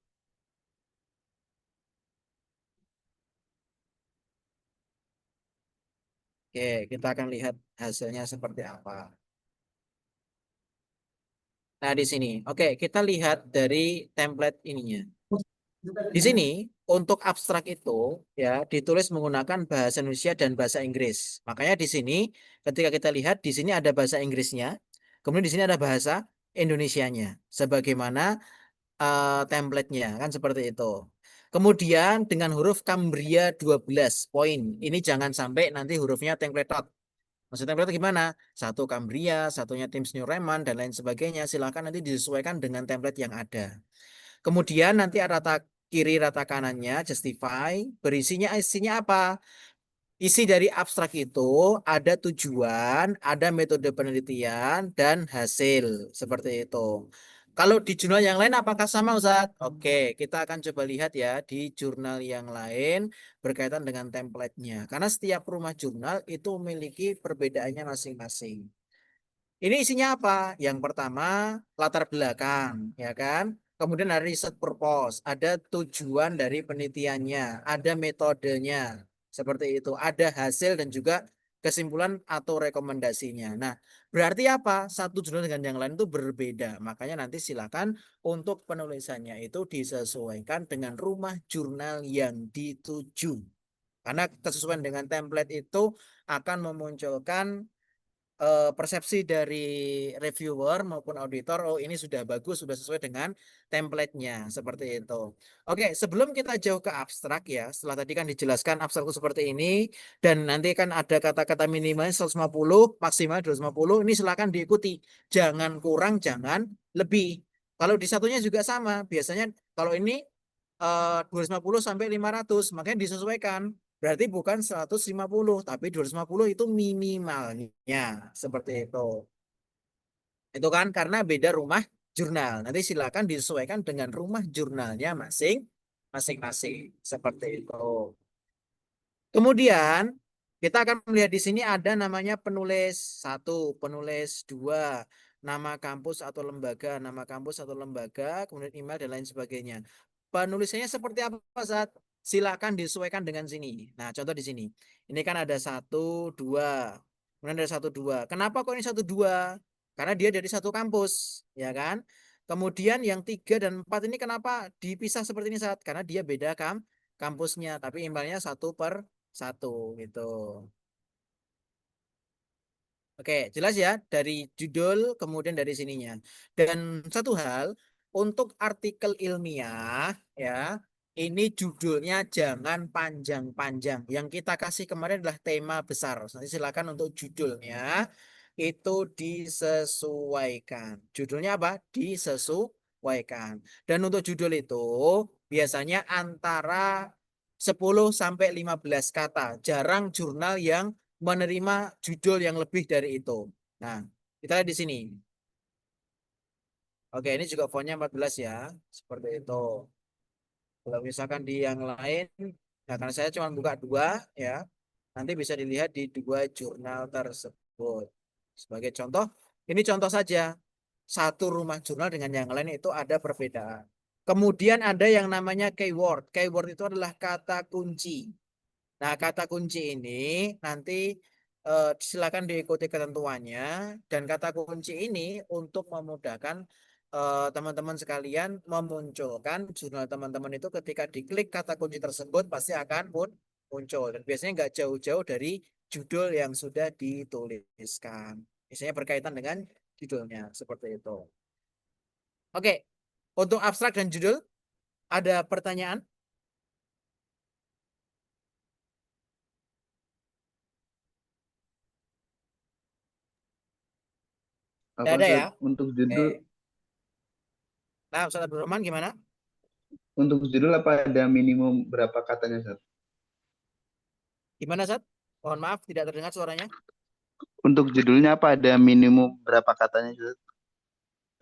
Oke, kita akan lihat hasilnya seperti apa. Nah, di sini. Oke, kita lihat dari template ininya. Di sini untuk abstrak itu ya ditulis menggunakan bahasa Indonesia dan bahasa Inggris. Makanya di sini ketika kita lihat di sini ada bahasa Inggrisnya, kemudian di sini ada bahasa Indonesianya sebagaimana template-nya kan seperti itu. Kemudian dengan huruf Cambria 12 poin. Ini jangan sampai nanti hurufnya templetot. Maksudnya template gimana? Satu Cambria, satunya Times New Roman dan lain sebagainya. Silakan nanti disesuaikan dengan template yang ada. Kemudian nanti rata kiri rata kanannya justify, berisinya isinya apa? Isi dari abstrak itu ada tujuan, ada metode penelitian dan hasil seperti itu. Kalau di jurnal yang lain apakah sama Ustaz? Oke, kita akan coba lihat ya di jurnal yang lain berkaitan dengan template-nya. Karena setiap rumah jurnal itu memiliki perbedaannya masing-masing. Ini isinya apa? Yang pertama, latar belakang, ya kan? Kemudian ada riset purpose, ada tujuan dari penelitiannya, ada metodenya, seperti itu. Ada hasil dan juga kesimpulan atau rekomendasinya. Nah, berarti apa? Satu jurnal dengan yang lain itu berbeda. Makanya nanti silakan untuk penulisannya itu disesuaikan dengan rumah jurnal yang dituju. Karena kesesuaian dengan template itu akan memunculkan persepsi dari reviewer maupun auditor, oh ini sudah bagus, sudah sesuai dengan template-nya seperti itu. Oke, sebelum kita jauh ke abstrak ya, setelah tadi kan dijelaskan abstrak itu seperti ini dan nanti kan ada kata-kata minimalnya 150, maksimal 250, ini silakan diikuti. Jangan kurang, jangan lebih. Kalau di satunya juga sama, biasanya kalau ini 250 sampai 500, makanya disesuaikan. Berarti bukan 150, tapi 250 itu minimalnya. Seperti itu. Itu kan karena beda rumah jurnal. Nanti silakan disesuaikan dengan rumah jurnalnya masing-masing. Seperti itu. Kemudian kita akan melihat di sini ada namanya penulis 1, penulis 2, nama kampus atau lembaga, kemudian email dan lain sebagainya. Penulisannya seperti apa, Saat? Silakan disesuaikan dengan sini. Nah, contoh di sini. Ini kan ada 1, 2. Kemudian ada 1, 2. Kenapa kok ini 1, 2? Karena dia dari satu kampus, ya kan? Kemudian yang 3 dan 4 ini kenapa dipisah seperti ini, Saat? Karena dia beda kampusnya, tapi emailnya 1/1 gitu. Oke, jelas ya dari judul kemudian dari sininya. Dan satu hal, untuk artikel ilmiah ya, ini judulnya jangan panjang-panjang. Yang kita kasih kemarin adalah tema besar. Nanti silakan untuk judulnya itu disesuaikan. Judulnya apa? Disesuaikan. Dan untuk judul itu biasanya antara 10 sampai 15 kata. Jarang jurnal yang menerima judul yang lebih dari itu. Nah, kita lihat di sini. Oke, ini juga fontnya 14 ya. Seperti itu. Kalau misalkan di yang lain, nah karena saya cuma buka 2 ya. Nanti bisa dilihat di 2 jurnal tersebut. Sebagai contoh, ini contoh saja. Satu rumah jurnal dengan yang lain itu ada perbedaan. Kemudian ada yang namanya keyword. Keyword itu adalah kata kunci. Nah, kata kunci ini nanti silakan diikuti ketentuannya dan kata kunci ini untuk memudahkan teman-teman sekalian memunculkan jurnal teman-teman itu ketika diklik kata kunci tersebut pasti akan muncul dan biasanya nggak jauh-jauh dari judul yang sudah dituliskan. Biasanya berkaitan dengan judulnya seperti itu. Oke, untuk abstrak dan judul ada pertanyaan? Apa Tidak ada ya? Ustaz? Untuk judul, Oke. Nah, Ustaz Abdul Rahman gimana? untuk judul apa ada minimum berapa katanya Ustaz? Gimana, Sat? Mohon maaf, tidak terdengar suaranya. Untuk judulnya apa ada minimum berapa katanya Ustaz?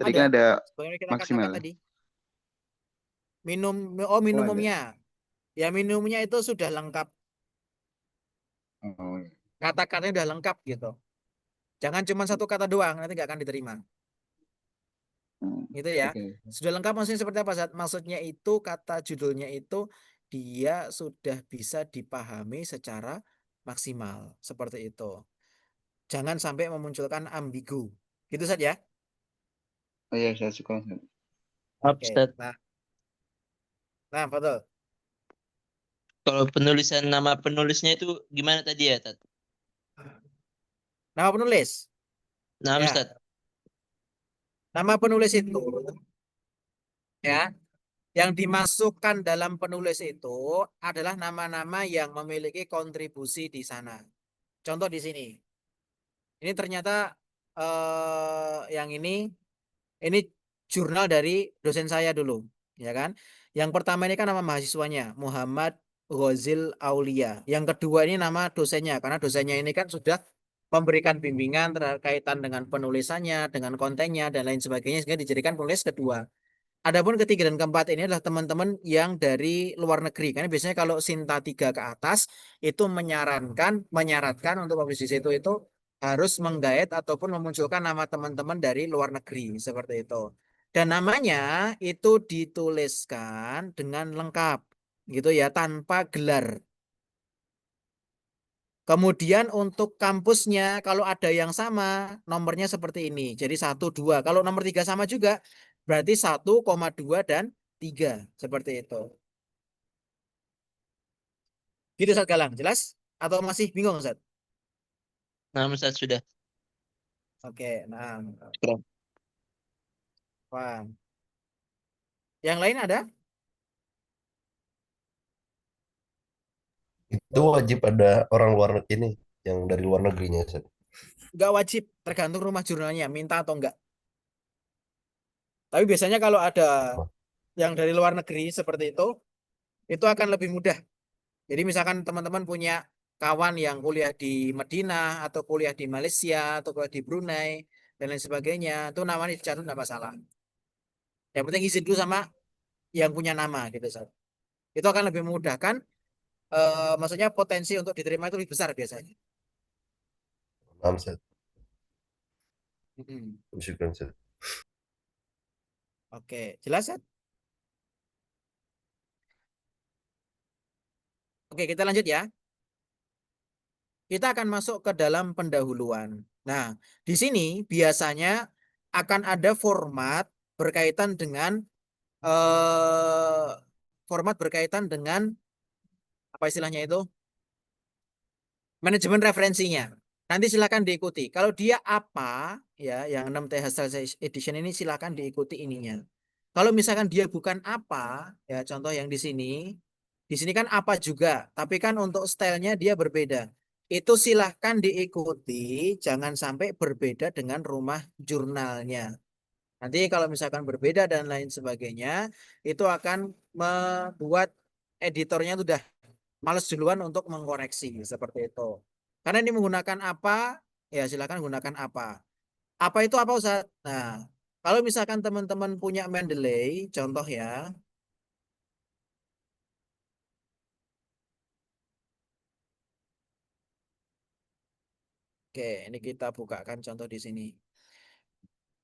Tadi kan ada Sebagaimana kita katakan maksimal. tadi. Oh, ada. Minimumnya. Ya, minimumnya itu sudah lengkap. Oh, iya. Kata-katanya sudah lengkap gitu. Jangan cuma satu kata doang, nanti nggak akan diterima. Gitu ya. Oke. Sudah lengkap maksudnya seperti apa, Sat? Maksudnya itu kata judulnya itu dia sudah bisa dipahami secara maksimal. Seperti itu. Jangan sampai memunculkan ambigu. Gitu saja. Oh iya, saya suka Ustaz. Oke. Nah, betul. Kalau penulisan nama penulisnya itu gimana tadi ya, Tat? Nama penulis. Nama Ya. Ustaz. Nama penulis itu ya, yang dimasukkan dalam penulis itu adalah nama-nama yang memiliki kontribusi di sana. Contoh di sini. Ini ternyata yang ini jurnal dari dosen saya dulu, ya kan? Yang pertama ini kan nama mahasiswanya, Muhammad Ghazil Aulia. Yang kedua ini nama dosennya, karena dosennya ini kan sudah memberikan bimbingan terkaitan dengan penulisannya, dengan kontennya, dan lain sebagainya, sehingga dijadikan penulis kedua. Adapun ketiga dan keempat ini adalah teman-teman yang dari luar negeri. Karena biasanya kalau Sinta 3 ke atas itu menyaratkan untuk publisisi itu harus menggait ataupun memunculkan nama teman-teman dari luar negeri seperti itu. Dan namanya itu dituliskan dengan lengkap gitu ya, tanpa gelar. Kemudian untuk kampusnya kalau ada yang sama nomornya seperti ini. Jadi 1, 2. Kalau nomor 3 sama juga berarti 1,2 dan 3 seperti itu. Gitu Ustaz Galang, jelas? Atau masih bingung Ustaz? Nama Ustaz sudah. Oke, nah, Keren. paham. Yang lain ada? Itu wajib ada orang luar negeri ini yang dari luar negerinya, Ustaz. Nggak wajib, tergantung rumah jurnalnya, minta atau enggak. Tapi biasanya kalau ada yang dari luar negeri seperti itu akan lebih mudah. Jadi misalkan teman-teman punya kawan yang kuliah di Madinah atau kuliah di Malaysia atau kuliah di Brunei dan lain sebagainya, itu namanya dicatat nggak masalah. Yang penting izin dulu sama yang punya nama gitu, Sat. Itu akan lebih memudahkan, maksudnya potensi untuk diterima itu lebih besar biasanya. Paham, Ustaz. Mm-mm. Syukran, Ustaz. Oke, jelas Sat? Oke, kita lanjut ya. Kita akan masuk ke dalam pendahuluan. Nah, di sini biasanya akan ada berkaitan dengan eh, format berkaitan dengan apa istilahnya itu? Manajemen referensinya. Nanti silakan diikuti. Kalau dia apa ya, yang 6 TH Edition ini silakan diikuti ininya. Kalau misalkan dia bukan apa, ya contoh yang di sini kan apa juga, tapi kan untuk stylenya dia berbeda. Itu silahkan diikuti, jangan sampai berbeda dengan rumah jurnalnya. Nanti kalau misalkan berbeda dan lain sebagainya, itu akan membuat editornya sudah males duluan untuk mengkoreksi seperti itu. Karena ini menggunakan apa, ya silakan gunakan apa. Apa itu apa Ustaz? Nah, kalau misalkan teman-teman punya Mendeley, contoh ya. Oke, ini kita bukakan contoh di sini.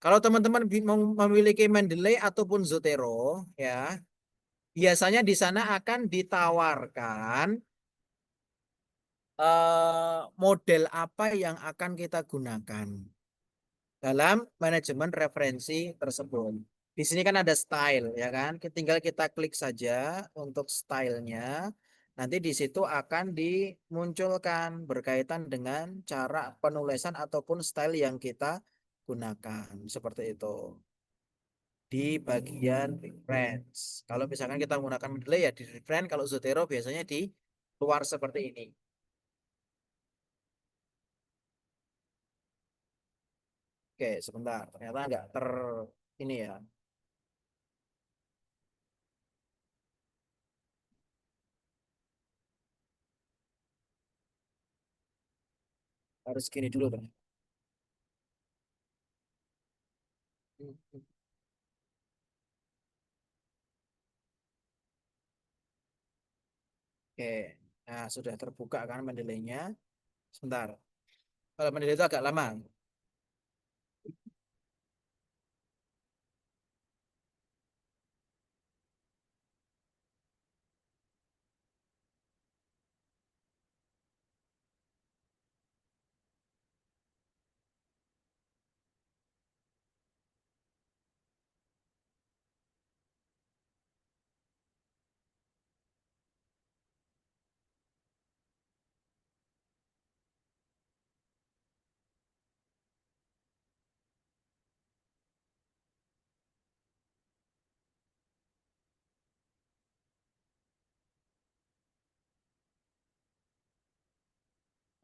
Kalau teman-teman memiliki Mendeley ataupun Zotero, ya, biasanya di sana akan ditawarkan model apa yang akan kita gunakan dalam manajemen referensi tersebut. Di sini kan ada style, ya kan? Tinggal kita klik saja untuk stylenya. Nanti di situ akan dimunculkan berkaitan dengan cara penulisan ataupun style yang kita gunakan. Seperti itu. Di bagian reference. Kalau misalkan kita menggunakan Mendeley ya di reference, kalau Zotero biasanya di luar seperti ini. Oke, sebentar. Ternyata nggak ini ya. Harus gini dulu kan. Oke. Nah, sudah terbuka kan Mendeley-nya. Sebentar. Kalau Mendeley itu agak lama.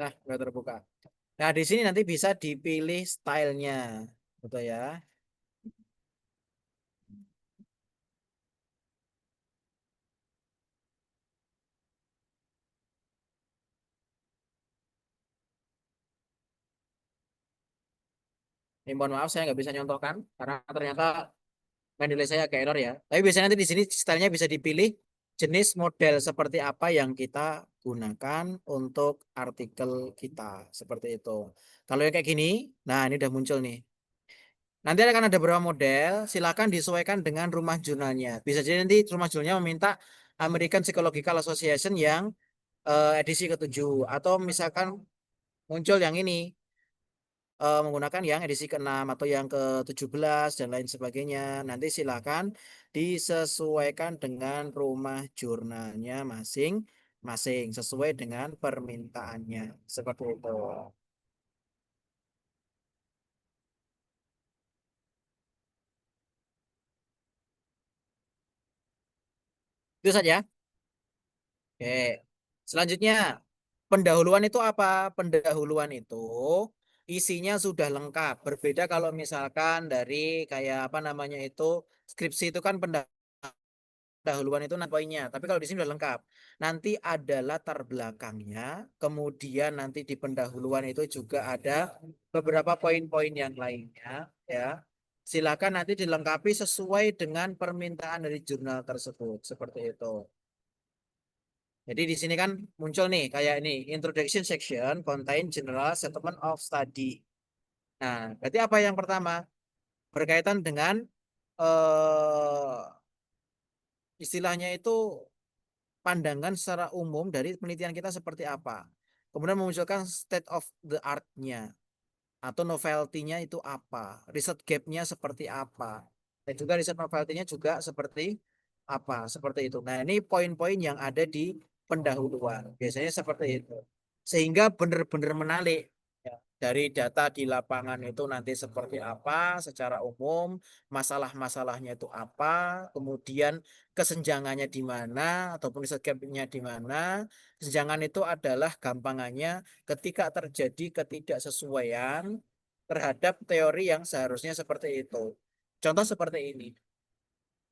Nah, sudah terbuka. Nah, di sini nanti bisa dipilih stylenya. Betul ya. Ini mohon maaf saya nggak bisa nyontohkan karena ternyata Mendeley saya agak error ya. Tapi biasanya nanti di sini stylenya bisa dipilih jenis model seperti apa yang kita gunakan untuk artikel kita. Seperti itu. Kalau yang kayak gini, nah ini udah muncul nih. Nanti akan ada beberapa model, silakan disesuaikan dengan rumah jurnalnya. Bisa jadi nanti rumah jurnalnya meminta American Psychological Association yang edisi ke-7 atau misalkan muncul yang ini menggunakan yang edisi ke-6 atau yang ke-17 dan lain sebagainya. Nanti silakan disesuaikan dengan rumah jurnalnya masing-masing sesuai dengan permintaannya. Seperti itu. Itu saja. Oke. Selanjutnya, pendahuluan itu apa? Pendahuluan itu isinya sudah lengkap. Berbeda kalau misalkan dari kayak apa namanya itu skripsi itu kan pendahuluan itu poinnya. Tapi kalau di sini sudah lengkap. Nanti ada latar belakangnya. Kemudian nanti di pendahuluan itu juga ada beberapa poin-poin yang lainnya. Ya, silakan nanti dilengkapi sesuai dengan permintaan dari jurnal tersebut. Seperti itu. Jadi di sini kan muncul nih kayak ini introduction section contain general statement of study. Nah, berarti apa yang pertama? Berkaitan dengan istilahnya itu pandangan secara umum dari penelitian kita seperti apa. Kemudian memunculkan state of the art-nya atau novelty-nya itu apa, riset gap-nya seperti apa, dan juga riset novelty-nya juga seperti apa, seperti itu. Nah, ini poin-poin yang ada di pendahuluan, biasanya seperti itu. Sehingga benar-benar menarik ya, dari data di lapangan itu nanti seperti apa secara umum, masalah-masalahnya itu apa, kemudian kesenjangannya di mana, ataupun riset gap-nya di mana. Kesenjangan itu adalah gampangannya ketika terjadi ketidaksesuaian terhadap teori yang seharusnya seperti itu. Contoh seperti ini.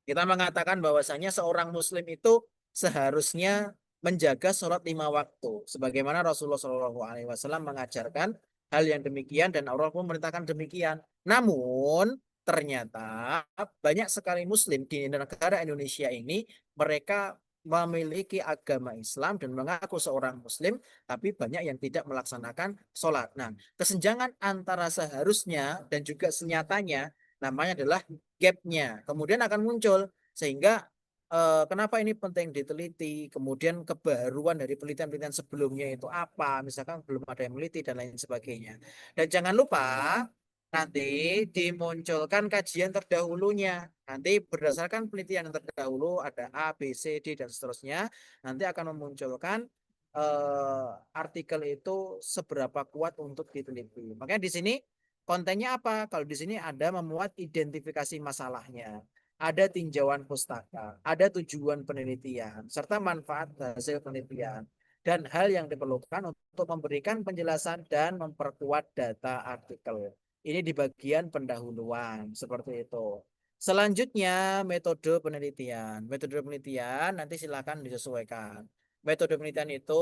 Kita mengatakan bahwasanya seorang muslim itu seharusnya menjaga sholat 5 waktu. Sebagaimana Rasulullah SAW mengajarkan hal yang demikian dan Allah pun memerintahkan demikian. Namun ternyata banyak sekali muslim di negara Indonesia ini mereka memiliki agama Islam dan mengaku seorang muslim, tapi banyak yang tidak melaksanakan sholat. Nah, kesenjangan antara seharusnya dan juga senyatanya namanya adalah gap-nya. Kemudian akan muncul sehingga kenapa ini penting diteliti, kemudian kebaruan dari penelitian-penelitian sebelumnya itu apa, misalkan belum ada yang meliti dan lain sebagainya. Dan jangan lupa nanti dimunculkan kajian terdahulunya. Nanti berdasarkan penelitian yang terdahulu ada A, B, C, D dan seterusnya, nanti akan memunculkan artikel itu seberapa kuat untuk diteliti. Makanya di sini kontennya apa? Kalau di sini ada memuat identifikasi masalahnya, ada tinjauan pustaka, ada tujuan penelitian, serta manfaat hasil penelitian, dan hal yang diperlukan untuk memberikan penjelasan dan memperkuat data artikel. Ini di bagian pendahuluan, seperti itu. Selanjutnya, metode penelitian. Metode penelitian nanti silakan disesuaikan. Metode penelitian itu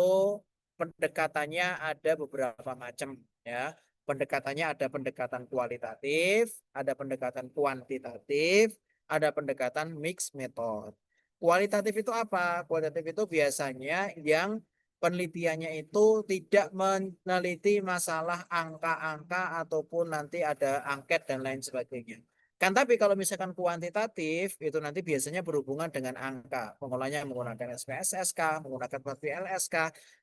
pendekatannya ada beberapa macam ya. Pendekatannya ada pendekatan kualitatif, ada pendekatan kuantitatif, ada pendekatan mixed method. Kualitatif itu apa? Kualitatif itu biasanya yang penelitiannya itu tidak meneliti masalah angka-angka ataupun nanti ada angket dan lain sebagainya. Kan tapi kalau misalkan kuantitatif itu nanti biasanya berhubungan dengan angka. Pengolahnya menggunakan SPSSK, menggunakan VLSK,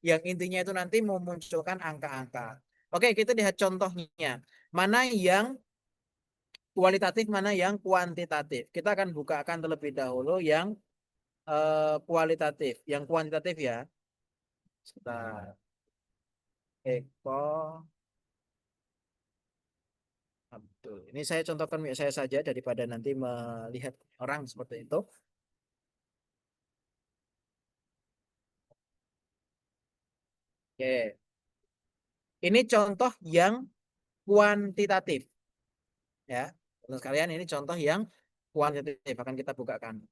yang intinya itu nanti memunculkan angka-angka. Oke, kita lihat contohnya. Mana yang kualitatif, mana yang kuantitatif. Kita akan bukakan terlebih dahulu yang kualitatif. Yang kuantitatif ya. Sebentar. Eko Abdul. Ini saya contohkan milik saya saja daripada nanti melihat orang seperti itu. Oke. Ini contoh yang kuantitatif. Ya. Untuk kalian ini contoh yang kuantitatif akan kita bukakan.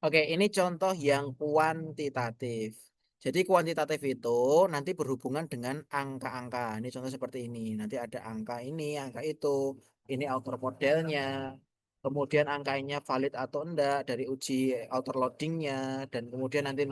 Oke, ini contoh yang kuantitatif. Jadi kuantitatif itu nanti berhubungan dengan angka-angka. Ini contoh seperti ini. Nanti ada angka ini, angka itu. Ini outer modelnya. Kemudian angkanya valid atau enggak dari uji outer loadingnya. Dan kemudian nanti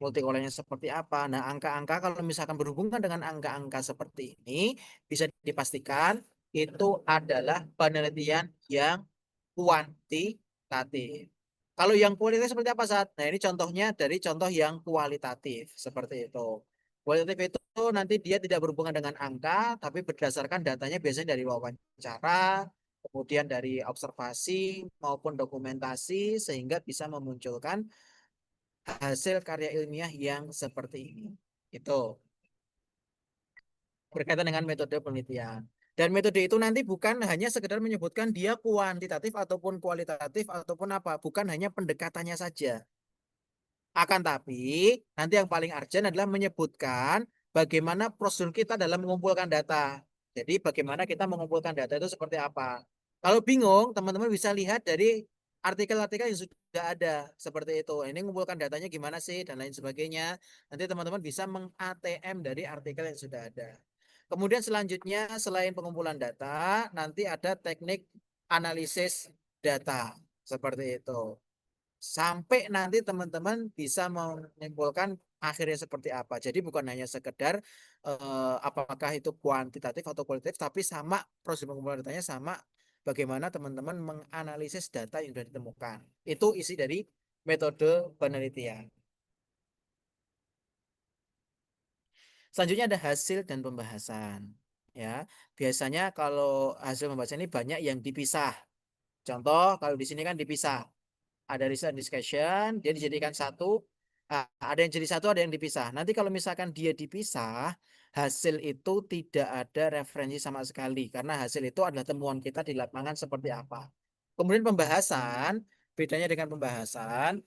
multicolornya seperti apa. Nah, angka-angka kalau misalkan berhubungan dengan angka-angka seperti ini, bisa dipastikan itu adalah penelitian yang kuantitatif. Kalau yang kualitatif seperti apa saat? Nah, ini contohnya dari contoh yang kualitatif seperti itu. Kualitatif itu nanti dia tidak berhubungan dengan angka, tapi berdasarkan datanya biasanya dari wawancara, kemudian dari observasi maupun dokumentasi sehingga bisa memunculkan hasil karya ilmiah yang seperti ini. Itu berkaitan dengan metode penelitian. Dan metode itu nanti bukan hanya sekedar menyebutkan dia kuantitatif ataupun kualitatif ataupun apa, bukan hanya pendekatannya saja. Akan tapi nanti yang paling urgent adalah menyebutkan bagaimana prosedur kita dalam mengumpulkan data. Jadi bagaimana kita mengumpulkan data itu seperti apa. Kalau bingung, teman-teman bisa lihat dari artikel-artikel yang sudah ada seperti itu. Ini mengumpulkan datanya gimana sih dan lain sebagainya. Nanti teman-teman bisa meng-ATM dari artikel yang sudah ada. Kemudian selanjutnya selain pengumpulan data, nanti ada teknik analisis data seperti itu. Sampai nanti teman-teman bisa menyimpulkan akhirnya seperti apa. Jadi bukan hanya sekedar apakah itu kuantitatif atau kualitatif, tapi sama proses pengumpulan datanya sama bagaimana teman-teman menganalisis data yang sudah ditemukan. Itu isi dari metode penelitian. Selanjutnya ada hasil dan pembahasan. Ya, biasanya kalau hasil pembahasan ini banyak yang dipisah. Contoh kalau di sini kan dipisah. Ada research discussion, dia dijadikan satu. Ada yang jadi satu, ada yang dipisah. Nanti kalau misalkan dia dipisah, hasil itu tidak ada referensi sama sekali karena hasil itu adalah temuan kita di lapangan seperti apa. Kemudian pembahasan, bedanya dengan pembahasan.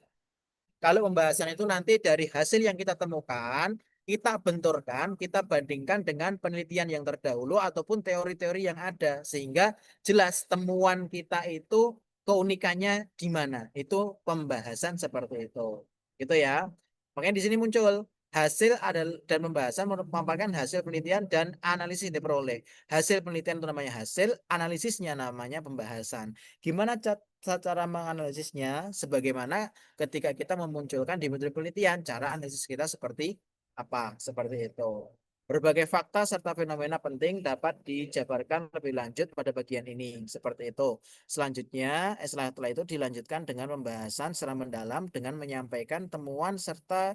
Kalau pembahasan itu nanti dari hasil yang kita temukan, kita benturkan, kita bandingkan dengan penelitian yang terdahulu ataupun teori-teori yang ada. Sehingga jelas temuan kita itu keunikannya di mana. Itu pembahasan seperti itu. Gitu ya. Makanya di sini muncul hasil dan pembahasan memaparkan hasil penelitian dan analisis yang diperoleh. Hasil penelitian itu namanya hasil, analisisnya namanya pembahasan. Gimana cara menganalisisnya? Sebagaimana ketika kita memunculkan di metode penelitian, cara analisis kita seperti apa? Seperti itu. Berbagai fakta serta fenomena penting dapat dijabarkan lebih lanjut pada bagian ini. Seperti itu. Selanjutnya, setelah itu dilanjutkan dengan pembahasan secara mendalam dengan menyampaikan temuan serta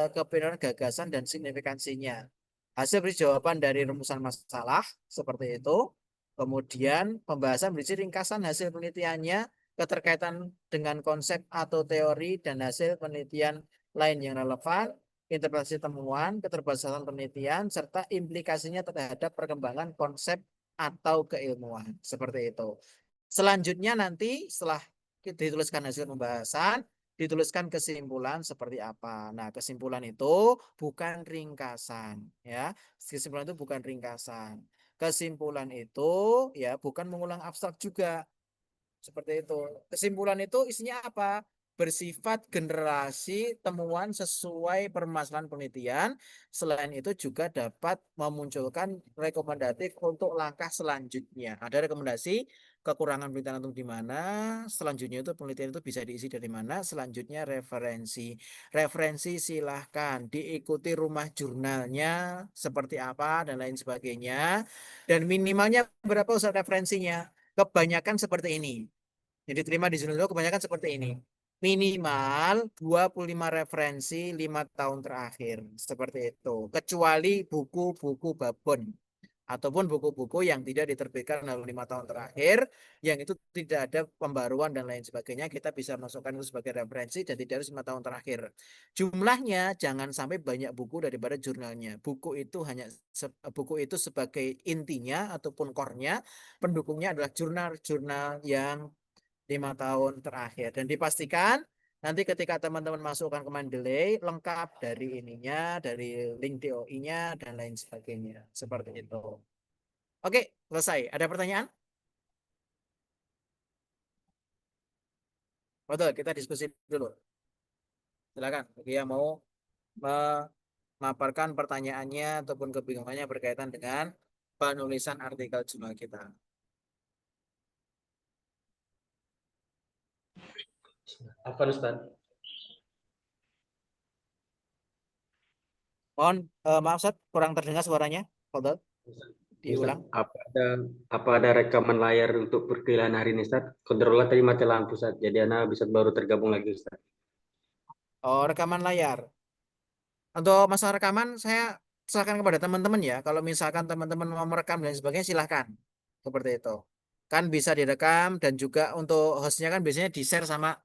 kebenaran gagasan dan signifikansinya. Hasil berisi jawaban dari rumusan masalah, seperti itu. Kemudian pembahasan berisi ringkasan hasil penelitiannya, keterkaitan dengan konsep atau teori dan hasil penelitian lain yang relevan, interpretasi temuan, keterbatasan penelitian, serta implikasinya terhadap perkembangan konsep atau keilmuan. Seperti itu. Selanjutnya nanti setelah dituliskan hasil pembahasan, dituliskan kesimpulan seperti apa. Nah, kesimpulan itu bukan ringkasan, ya. Kesimpulan itu bukan ringkasan. Kesimpulan itu ya bukan mengulang abstrak juga. Seperti itu. Kesimpulan itu isinya apa? Bersifat generasi temuan sesuai permasalahan penelitian. Selain itu juga dapat memunculkan rekomendatif untuk langkah selanjutnya. Ada rekomendasi kekurangan penelitian itu di mana, selanjutnya itu penelitian itu bisa diisi dari mana, selanjutnya referensi. Referensi silahkan diikuti rumah jurnalnya seperti apa dan lain sebagainya. Dan minimalnya berapa usah referensinya? Kebanyakan seperti ini. Jadi terima di jurnal kebanyakan seperti ini. Minimal 25 referensi 5 tahun terakhir. Seperti itu. Kecuali buku-buku babon. Ataupun buku-buku yang tidak diterbitkan dalam 5 tahun terakhir. Yang itu tidak ada pembaruan dan lain sebagainya. Kita bisa masukkan itu sebagai referensi dan tidak harus 5 tahun terakhir. Jumlahnya jangan sampai banyak buku daripada jurnalnya. Buku itu sebagai intinya ataupun core-nya. Pendukungnya adalah jurnal-jurnal yang 5 tahun terakhir. Dan dipastikan nanti ketika teman-teman masukkan ke Mendeley lengkap dari ininya, dari link DOI-nya dan lain sebagainya. Seperti itu. Oke, selesai. Ada pertanyaan? Betul, kita diskusi dulu. Silakan bagi yang mau memaparkan pertanyaannya ataupun kebingungannya berkaitan dengan penulisan artikel jurnal kita. Apa Ustaz? Mohon maaf Ustaz, kurang terdengar suaranya. Fadhal, diulang. Apa ada rekaman layar untuk perkuliahan hari ini Ustaz? Kontrolnya tadi mati lampu Ustaz. Jadi Ana bisa baru tergabung lagi Ustaz. Oh, rekaman layar. Untuk masalah rekaman saya serahkan kepada teman-teman ya. Kalau misalkan teman-teman mau merekam dan sebagainya silahkan. Seperti itu. kan bisa direkam, dan juga untuk hostnya kan biasanya di-share sama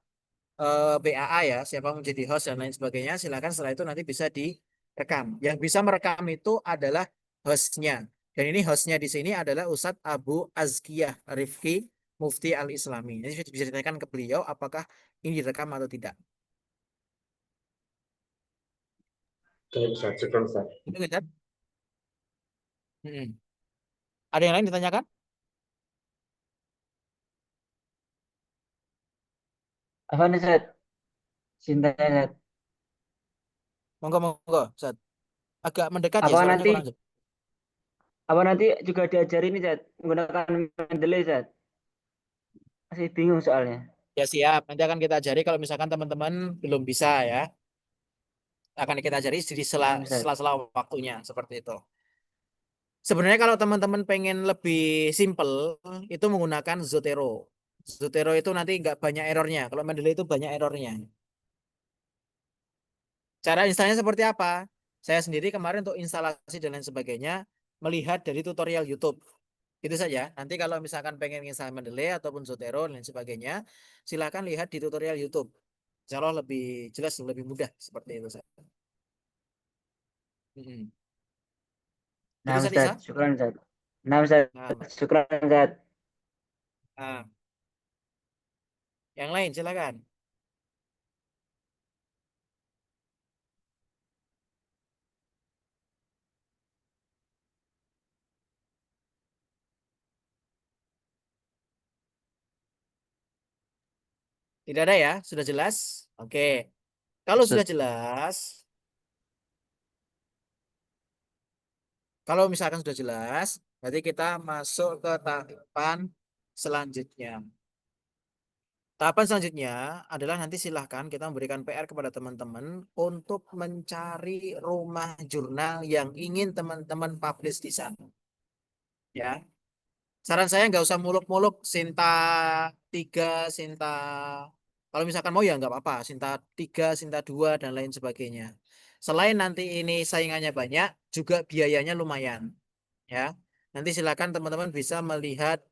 BAA ya, siapa yang menjadi host dan lain sebagainya. Silakan setelah itu nanti bisa direkam. Yang bisa merekam itu adalah hostnya. Dan ini hostnya di sini adalah Ustadz Abu Azkiyah Rifki Mufti Al-Islami. Jadi bisa ditanyakan ke beliau apakah ini direkam atau tidak. Oke, Ustaz. Syukran, Ustaz. Itu Ustadz. Ada yang lain ditanyakan? Apa nih, Ustaz? Sintanya, Ustaz. Monggo, monggo, Ustadz. Agak mendekat ya Apa suaranya nanti kurang jelas. apa nanti juga diajarin nih, Ustaz, menggunakan Mendeley, Ustaz? Masih bingung soalnya. Ya siap, nanti akan kita ajari kalau misalkan teman-teman belum bisa ya. Akan kita ajari di Ustaz. sela-sela waktunya seperti itu. Sebenarnya kalau teman-teman pengen lebih simple itu menggunakan Zotero. Zotero itu nanti nggak banyak errornya. Kalau Mendeley itu banyak errornya. Cara instalnya seperti apa? Saya sendiri kemarin untuk instalasi dan lain sebagainya melihat dari tutorial YouTube. Itu saja. Nanti kalau misalkan pengen install Mendeley ataupun Zotero dan lain sebagainya, silahkan lihat di tutorial YouTube. Insya Allah lebih jelas, lebih mudah seperti itu. Mm-mm. Itu Nah, Ustaz Ustaz, Isa? syukran, Ustaz. Nah, Ustaz, Nah, syukran, Ustaz. nah, yang lain silakan. Tidak ada ya? Sudah jelas? Oke. Kalau Ustaz. sudah jelas, kalau misalkan sudah jelas, berarti kita masuk ke tahapan selanjutnya. Tahapan selanjutnya adalah nanti silahkan kita memberikan PR kepada teman-teman untuk mencari rumah jurnal yang ingin teman-teman publish di sana. Ya, saran saya nggak usah muluk-muluk Sinta 3, Sinta. Kalau misalkan mau ya nggak apa-apa, Sinta 3, Sinta 2 dan lain sebagainya. Selain nanti ini saingannya banyak, juga biayanya lumayan. Ya, nanti silakan teman-teman bisa melihat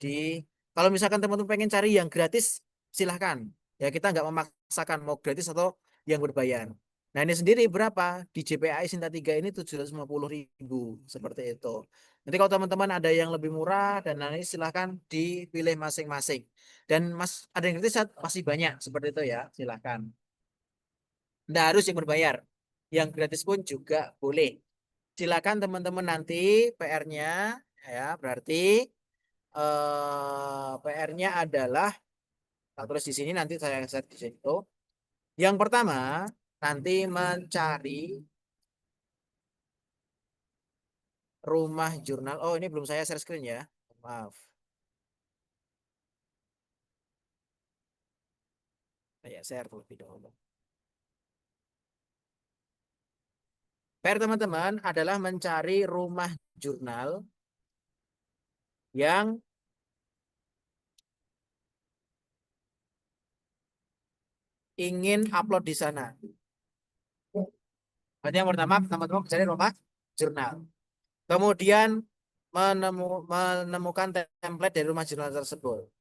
kalau misalkan teman-teman pengen cari yang gratis, silahkan. Ya kita nggak memaksakan mau gratis atau yang berbayar. Nah ini sendiri berapa? Di JPAI Sinta 3 ini 750.000 seperti itu. Nanti kalau teman-teman ada yang lebih murah dan nanti silahkan dipilih masing-masing. Dan Mas ada yang gratis pasti banyak seperti itu ya, silahkan. Nggak harus yang berbayar. Yang gratis pun juga boleh. Silakan teman-teman nanti PR-nya ya berarti PR-nya adalah tulis di sini nanti saya set di situ. Yang pertama nanti mencari rumah jurnal. Oh ini belum saya share screen ya. Maaf. Saya share terlebih dahulu. PR teman-teman adalah mencari rumah jurnal yang ingin upload di sana. Berarti yang pertama teman-teman mencari rumah jurnal. Kemudian menemukan template dari rumah jurnal tersebut.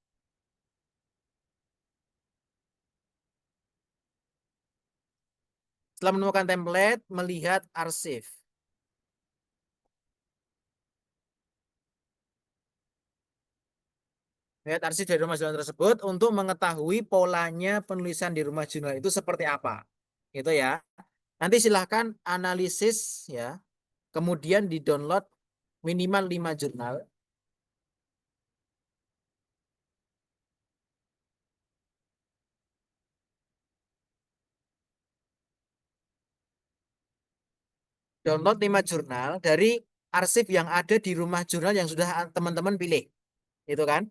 Setelah menemukan template, melihat arsip. Lihat arsip dari rumah jurnal tersebut untuk mengetahui polanya penulisan di rumah jurnal itu seperti apa. Gitu ya. Nanti silahkan analisis ya. Kemudian di-download minimal 5 jurnal. Download 5 jurnal dari arsip yang ada di rumah jurnal yang sudah teman-teman pilih. Itu kan?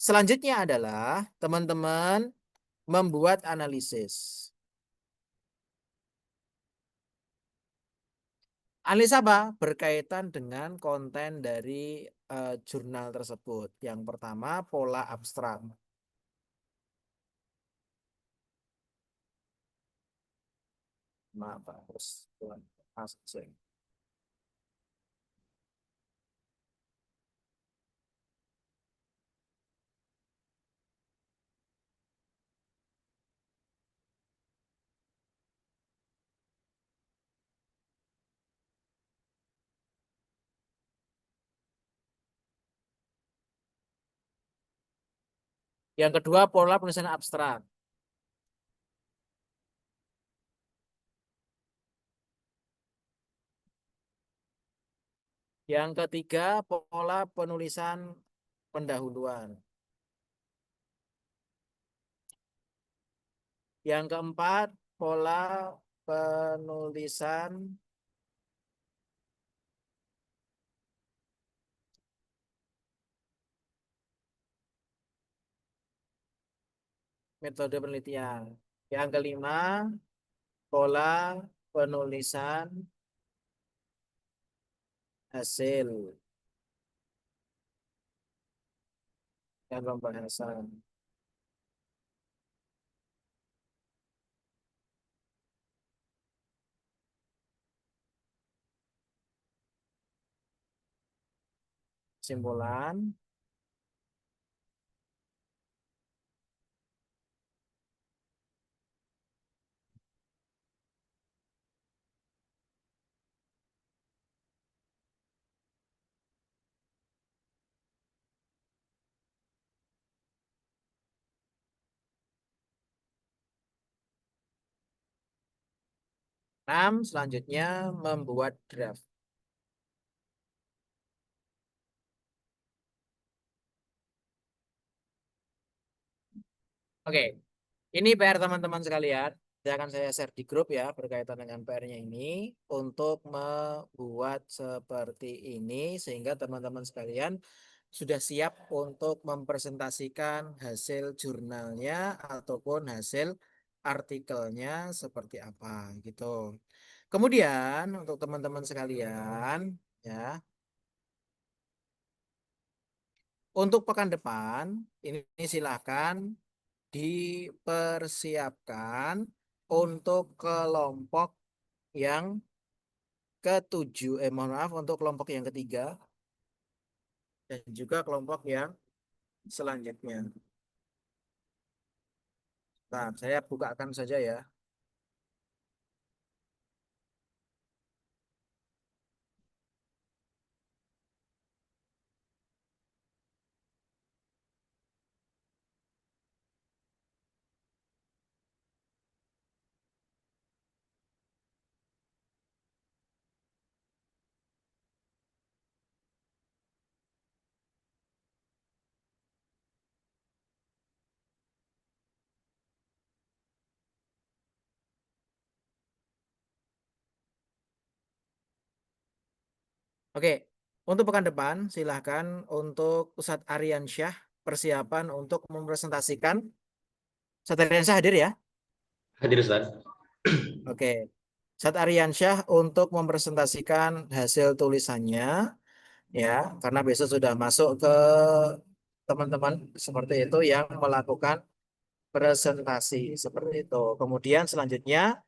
Selanjutnya adalah teman-teman membuat analisis. Analisa apa? Berkaitan dengan konten dari jurnal tersebut. Yang pertama, pola abstrak. Maaf, terus asing. Yang kedua, pola penulisan abstrak. Yang ketiga, pola penulisan pendahuluan. Yang keempat, pola penulisan metode penelitian. Yang kelima, pola penulisan hasil dan pembahasan. Kesimpulan, selanjutnya membuat draft. Oke, ini PR teman-teman sekalian. Akan saya share di grup ya berkaitan dengan PR-nya ini untuk membuat seperti ini sehingga teman-teman sekalian sudah siap untuk mempresentasikan hasil jurnalnya ataupun hasil artikelnya seperti apa gitu. Kemudian untuk teman-teman sekalian ya, untuk pekan depan ini silakan dipersiapkan untuk kelompok yang ketujuh, mohon maaf, untuk kelompok yang ketiga dan juga kelompok yang selanjutnya. Nah, saya bukakan saja ya. Oke, untuk pekan depan silahkan untuk Ustadz Aryansyah persiapan untuk mempresentasikan. Ustadz Aryansyah hadir ya? Hadir Ustaz. Oke, Ustadz Aryansyah untuk mempresentasikan hasil tulisannya ya, karena besok sudah masuk ke teman-teman seperti itu yang melakukan presentasi seperti itu. Kemudian selanjutnya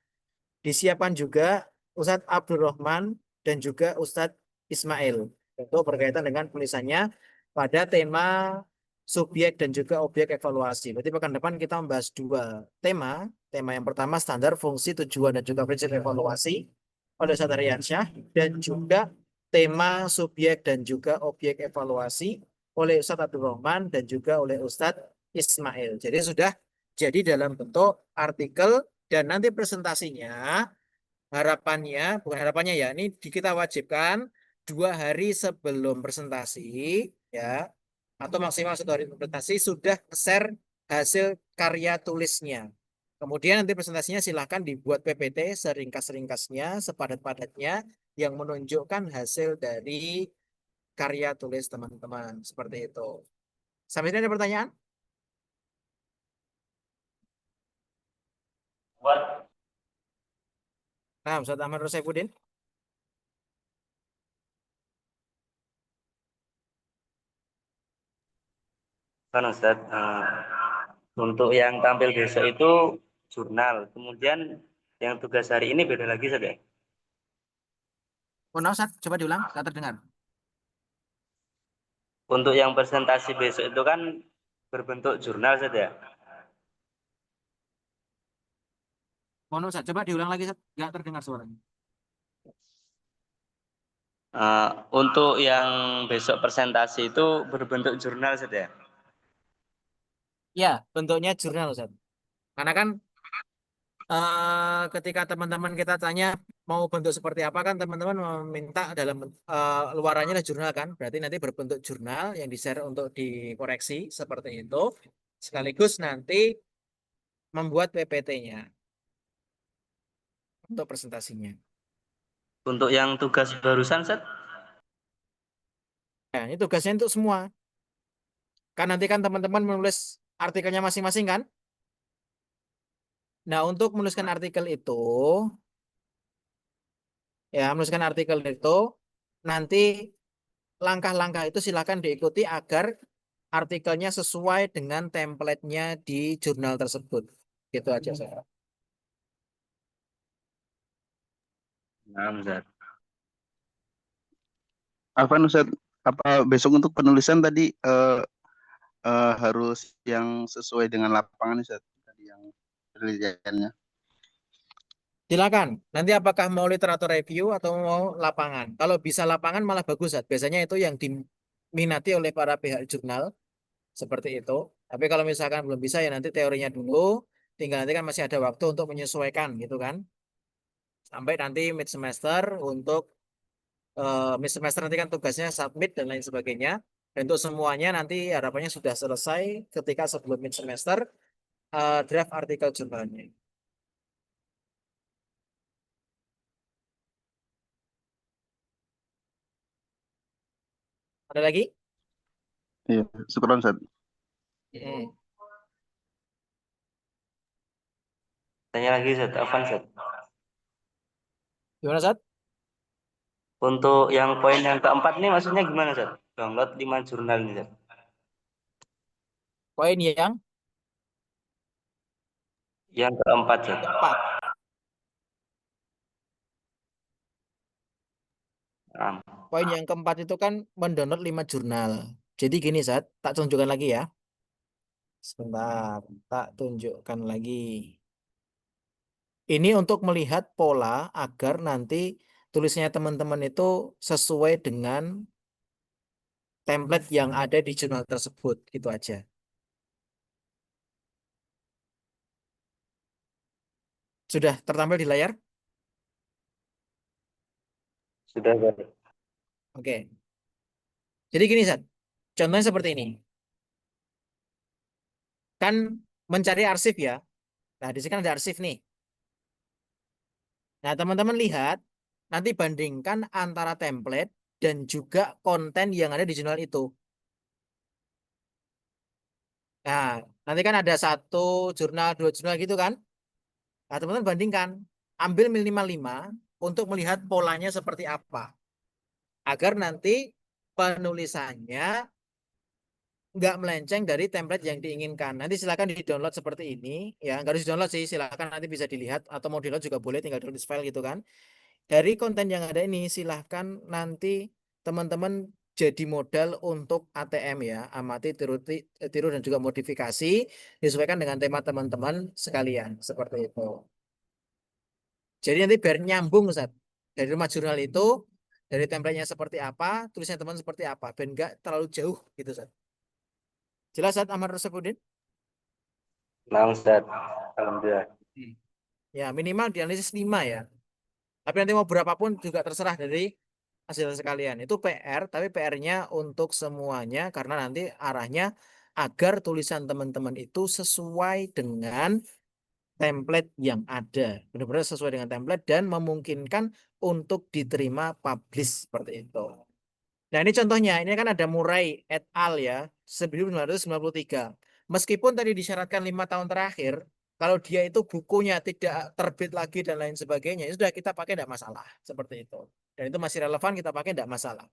disiapkan juga Ustadz Abdurrahman dan juga Ustadz Ismail untuk berkaitan dengan tulisannya pada tema subjek dan juga objek evaluasi. Berarti pekan depan kita membahas dua tema. Tema yang pertama standar fungsi tujuan dan juga prinsip evaluasi oleh Ustadz Aryansyah dan juga tema subjek dan juga objek evaluasi oleh Ustadz Abdurrahman dan juga oleh Ustadz Ismail. Jadi sudah jadi dalam bentuk artikel dan nanti presentasinya harapannya, bukan harapannya ya, ini kita wajibkan 2 hari sebelum presentasi ya, atau maksimal 1 hari presentasi sudah share hasil karya tulisnya. Kemudian nanti presentasinya silahkan dibuat PPT seringkas-ringkasnya, sepadat-padatnya yang menunjukkan hasil dari karya tulis teman-teman. Seperti itu. Sampai sini ada pertanyaan? Nah, Ustaz Ahmad Rusaifuddin. Kan Ustaz, untuk yang tampil besok itu jurnal, kemudian yang tugas hari ini beda lagi Ustaz ya? Oh, no, Ustaz, coba diulang, nggak terdengar. Untuk yang presentasi besok itu kan berbentuk jurnal Ustaz ya? Mohon Ustaz, coba diulang lagi, Ustaz, nggak terdengar suaranya. Untuk yang besok presentasi itu berbentuk jurnal Ustaz ya? Ya, bentuknya jurnal, Ustaz. Karena kan ketika teman-teman kita tanya mau bentuk seperti apa kan teman-teman meminta dalam luarannya adalah jurnal kan. Berarti nanti berbentuk jurnal yang di-share untuk dikoreksi seperti itu. Sekaligus nanti membuat PPT-nya untuk presentasinya. Untuk yang tugas barusan, Ustaz? Nah, ini tugasnya untuk semua. Kan nanti kan teman-teman menulis artikelnya masing-masing kan? Nah, untuk menuliskan artikel itu, menuliskan artikel itu, nanti langkah-langkah itu silakan diikuti agar artikelnya sesuai dengan template-nya di jurnal tersebut. Gitu aja saya. Nah, Ustaz. Afan Ustaz, apa besok untuk penulisan tadi harus yang sesuai dengan lapangan Ustaz, tadi yang penelitiannya. Silakan. Nanti apakah mau literatur review atau mau lapangan? Kalau bisa lapangan malah bagus, Zat. Biasanya itu yang diminati oleh para pihak jurnal seperti itu. Tapi kalau misalkan belum bisa ya nanti teorinya dulu. Tinggal nanti kan masih ada waktu untuk menyesuaikan gitu kan. Sampai nanti mid semester untuk mid semester nanti kan tugasnya submit dan lain sebagainya. Dan untuk semuanya nanti harapannya sudah selesai ketika sebelum mid semester draft artikel jurnalnya. Ada lagi? Iya, syukuran Ustaz. Tanya lagi, Ustaz. Afan, Ustaz. Gimana, Zat? Untuk yang poin yang keempat nih maksudnya gimana, Ustaz? Download 5 jurnal nih, Ustaz. Poin yang keempat, Ustaz. keempat. Poin yang keempat itu kan mendownload 5 jurnal. Jadi gini, Zat, tak tunjukkan lagi ya. Sebentar, tak tunjukkan lagi. Ini untuk melihat pola agar nanti tulisnya teman-teman itu sesuai dengan template yang ada di jurnal tersebut. Gitu aja. Sudah tertampil di layar? Sudah, Ustaz. Oke. Jadi gini, Zat. Contohnya seperti ini. Kan mencari arsip ya. Nah, di sini kan ada arsip nih. Nah, teman-teman lihat, nanti bandingkan antara template dan juga konten yang ada di jurnal itu. Nah, nanti kan ada 1 jurnal, 2 jurnal gitu kan. Nah, teman-teman bandingkan. Ambil minimal 5 untuk melihat polanya seperti apa. Agar nanti penulisannya nggak melenceng dari template yang diinginkan. Nanti silakan di-download seperti ini. Ya, nggak harus di-download sih. Silakan nanti bisa dilihat. Atau mau download juga boleh, tinggal tulis file gitu kan. Dari konten yang ada ini silahkan nanti teman-teman jadi modal untuk ATM ya, amati, tiru dan juga modifikasi disesuaikan dengan tema teman-teman sekalian seperti itu. Jadi nanti biar nyambung, Ustaz. Dari rumah jurnal itu, dari template-nya seperti apa, tulisnya teman seperti apa, biar enggak terlalu jauh gitu, Ustaz. Jelas, Ustaz Ahmad Rusakudin? Nah, Ustaz. Alhamdulillah. Ya, minimal dianalisis 5 ya. Tapi nanti mau berapapun juga terserah dari hasil sekalian. Itu PR, tapi PR-nya untuk semuanya karena nanti arahnya agar tulisan teman-teman itu sesuai dengan template yang ada. Benar-benar sesuai dengan template dan memungkinkan untuk diterima publish seperti itu. Nah, ini contohnya. Ini kan ada Murray et al. Ya, 1993. Meskipun tadi disyaratkan 5 tahun terakhir, kalau dia itu bukunya tidak terbit lagi dan lain sebagainya, sudah kita pakai tidak masalah. Seperti itu. Dan itu masih relevan, kita pakai tidak masalah.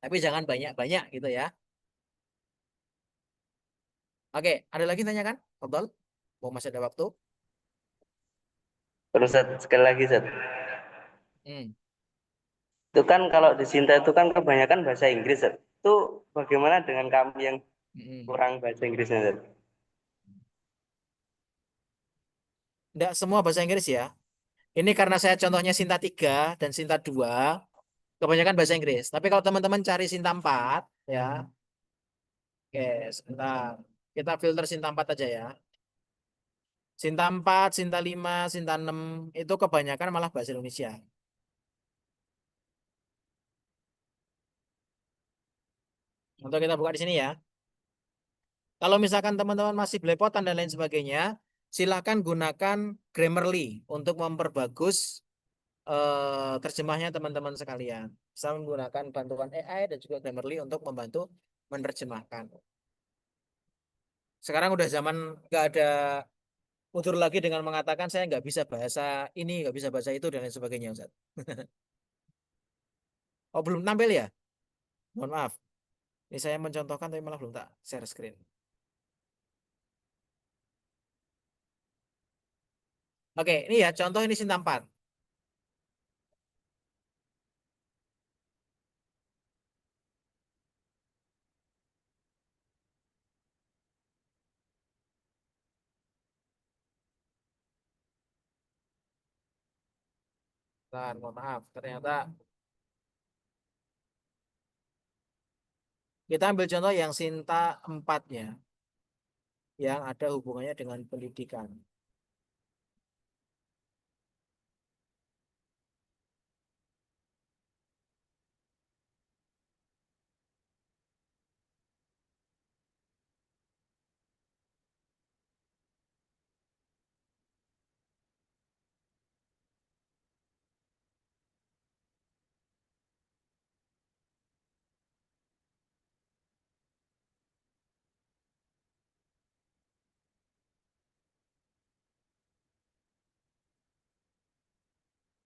Tapi jangan banyak-banyak gitu ya. Oke, ada lagi tanya kan? Fadhal? Mau masih ada waktu? Terus, Ustaz, sekali lagi, Ustaz. Itu kan kalau di Sinta itu kan kebanyakan bahasa Inggris, Ustaz. Itu bagaimana dengan kami yang kurang bahasa Inggrisnya, Ustaz? Tidak semua bahasa Inggris ya. Ini karena saya contohnya Sinta 3 dan Sinta 2, kebanyakan bahasa Inggris. Tapi kalau teman-teman cari Sinta 4, ya. Oke, sebentar. Kita filter Sinta 4 aja ya. Sinta 4, Sinta 5, Sinta 6 itu kebanyakan malah bahasa Indonesia. Untuk kita buka di sini ya. Kalau misalkan teman-teman masih belepotan dan lain sebagainya, silakan gunakan Grammarly untuk memperbagus terjemahnya teman-teman sekalian. Bisa menggunakan bantuan AI dan juga Grammarly untuk membantu menerjemahkan. Sekarang udah zaman nggak ada utur lagi dengan mengatakan saya nggak bisa bahasa ini, nggak bisa bahasa itu dan lain sebagainya, Ustaz. Oh, belum tampil ya? Mohon maaf. Ini saya mencontohkan tapi malah belum tak share screen. Oke, ini ya contoh ini Sinta 4. Bentar, mohon maaf. Ternyata kita ambil contoh yang Sinta 4-nya yang ada hubungannya dengan pendidikan.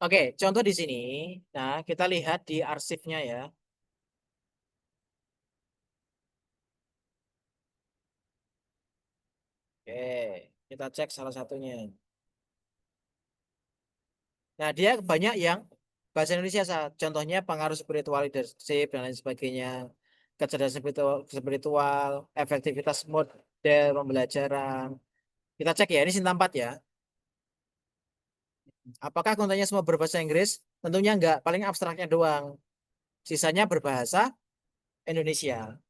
Oke, contoh di sini. Nah, kita lihat di arsipnya ya. Oke, kita cek salah satunya. Nah, dia banyak yang bahasa Indonesia. Contohnya pengaruh spiritual leadership dan lain sebagainya. Kecerdasan spiritual, efektivitas model pembelajaran. Kita cek ya, ini Sinta 4 ya. Apakah kontennya semua berbahasa Inggris? Tentunya enggak, paling abstraknya doang. Sisanya berbahasa Indonesia.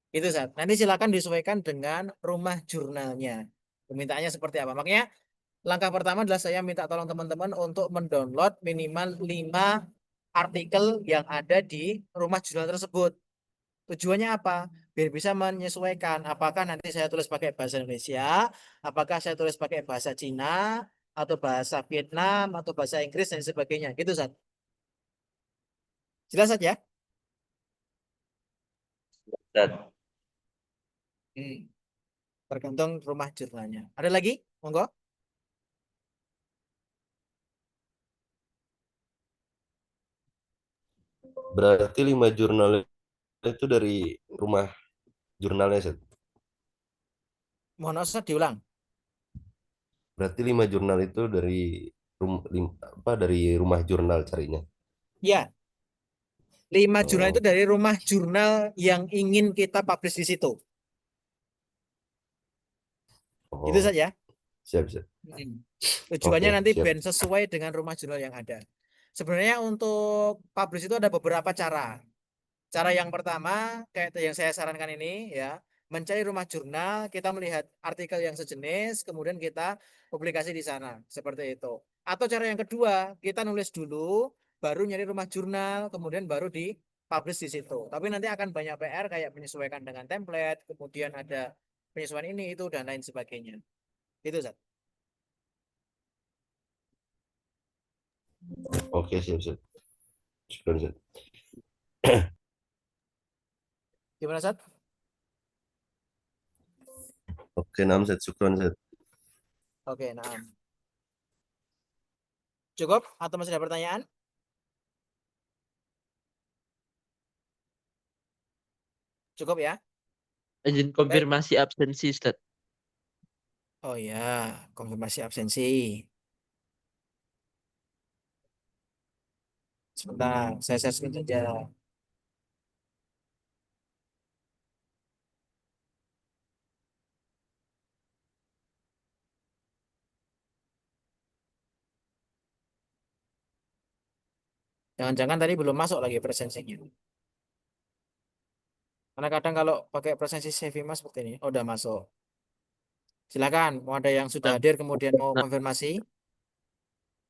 Itu Zat. Nanti silakan disesuaikan dengan rumah jurnalnya. Permintaannya seperti apa? Makanya langkah pertama adalah saya minta tolong teman-teman untuk mendownload minimal 5 artikel yang ada di rumah jurnal tersebut. Tujuannya apa? Biar bisa menyesuaikan apakah nanti saya tulis pakai bahasa Indonesia, apakah saya tulis pakai bahasa Cina, atau bahasa Vietnam, atau bahasa Inggris, dan sebagainya. Gitu, Zat. Jelas saja? Ustaz. Tergantung rumah jurnalnya. Ada lagi? Monggo. Berarti 5 jurnal itu dari rumah jurnalnya, Set. Mohon Ustaz diulang. Berarti 5 jurnal itu dari dari rumah jurnal carinya. Ya, 5 jurnal Oh, itu dari rumah jurnal yang ingin kita publish di situ. Itu oh, saja. siap, siap. Tujuannya Oke, nanti siap. band sesuai dengan rumah jurnal yang ada. Sebenarnya untuk publish itu ada beberapa cara. Cara yang pertama, kayak yang saya sarankan ini ya, mencari rumah jurnal, kita melihat artikel yang sejenis, kemudian kita publikasi di sana, seperti itu. Atau cara yang kedua, kita nulis dulu, baru nyari rumah jurnal, kemudian baru di publish di situ. Tapi nanti akan banyak PR kayak menyesuaikan dengan template, kemudian ada penyesuaian ini, itu, dan lain sebagainya. Itu, Zat. Oke, siap, siap. Syukran, Set. Gimana, Zat? Oke, Nam, Set. Syukran, Set. Oke, nah. Cukup? Atau masih ada pertanyaan? Cukup ya? Izin Baik. konfirmasi absensi, Ustaz. Oh ya, konfirmasi absensi. Sebentar, saya share screen saja. Jangan-jangan tadi belum masuk lagi presensinya. Karena kadang kalau pakai present simple mas seperti ini. Oh, udah masuk. Silakan. Mau ada yang sudah hadir kemudian mau konfirmasi?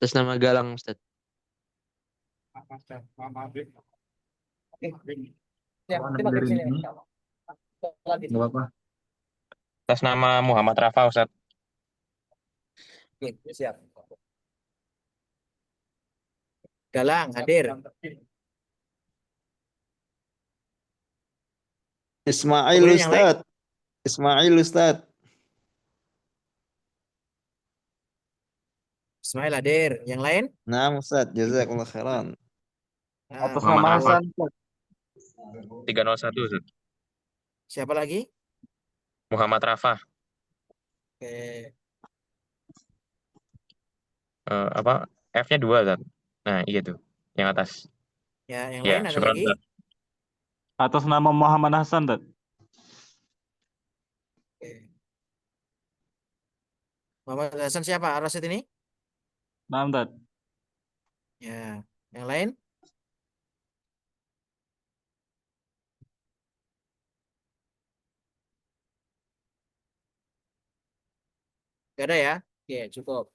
Atas nama Galang Ustaz. Atas nama Muhammad Rafa Ustaz. Oke, siap. Galang hadir. Ismail Kemudian yang lain? Ustad. Ismail Ustad. Ismail hadir. Yang lain? Naam Ustad, jazakallah khairan. Nah, Atas Muhammad nama Rafa. Hasan Ustad. 301 Ustaz. siapa lagi? Muhammad Rafa. Oke. Apa? F-nya 2 Ustaz. Nah, iya tuh. Yang atas. Ya, yang Ya, lain ada syukran lagi? Ustaz. Atas nama Muhammad Hasan, Tat. Oke. Muhammad Hasan siapa? Rasid ini? Naam, Tat. Ya, yang lain? Gak ada ya? Oke, cukup.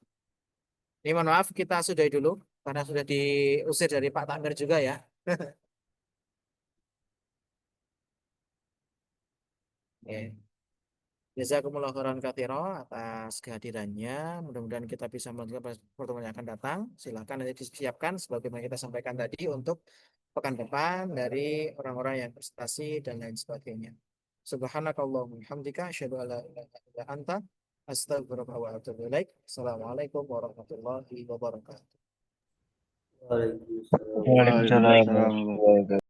Ini mohon maaf kita sudahi dulu karena sudah diusir dari Pak Tamir juga ya. Oke. Jazakumullah khairan katsira atas kehadirannya. Mudah-mudahan kita bisa melanjutkan pertemuan yang akan datang. Silakan nanti disiapkan sebagaimana kita sampaikan tadi untuk pekan depan dari orang-orang yang prestasi dan lain sebagainya. Subhanakallahumma hamdika asyhadu an la ilaha illa anta astaghfiruka wa atubu ilaik. Assalamualaikum warahmatullahi wabarakatuh. Waalaikumsalam. Waalaikumsalam.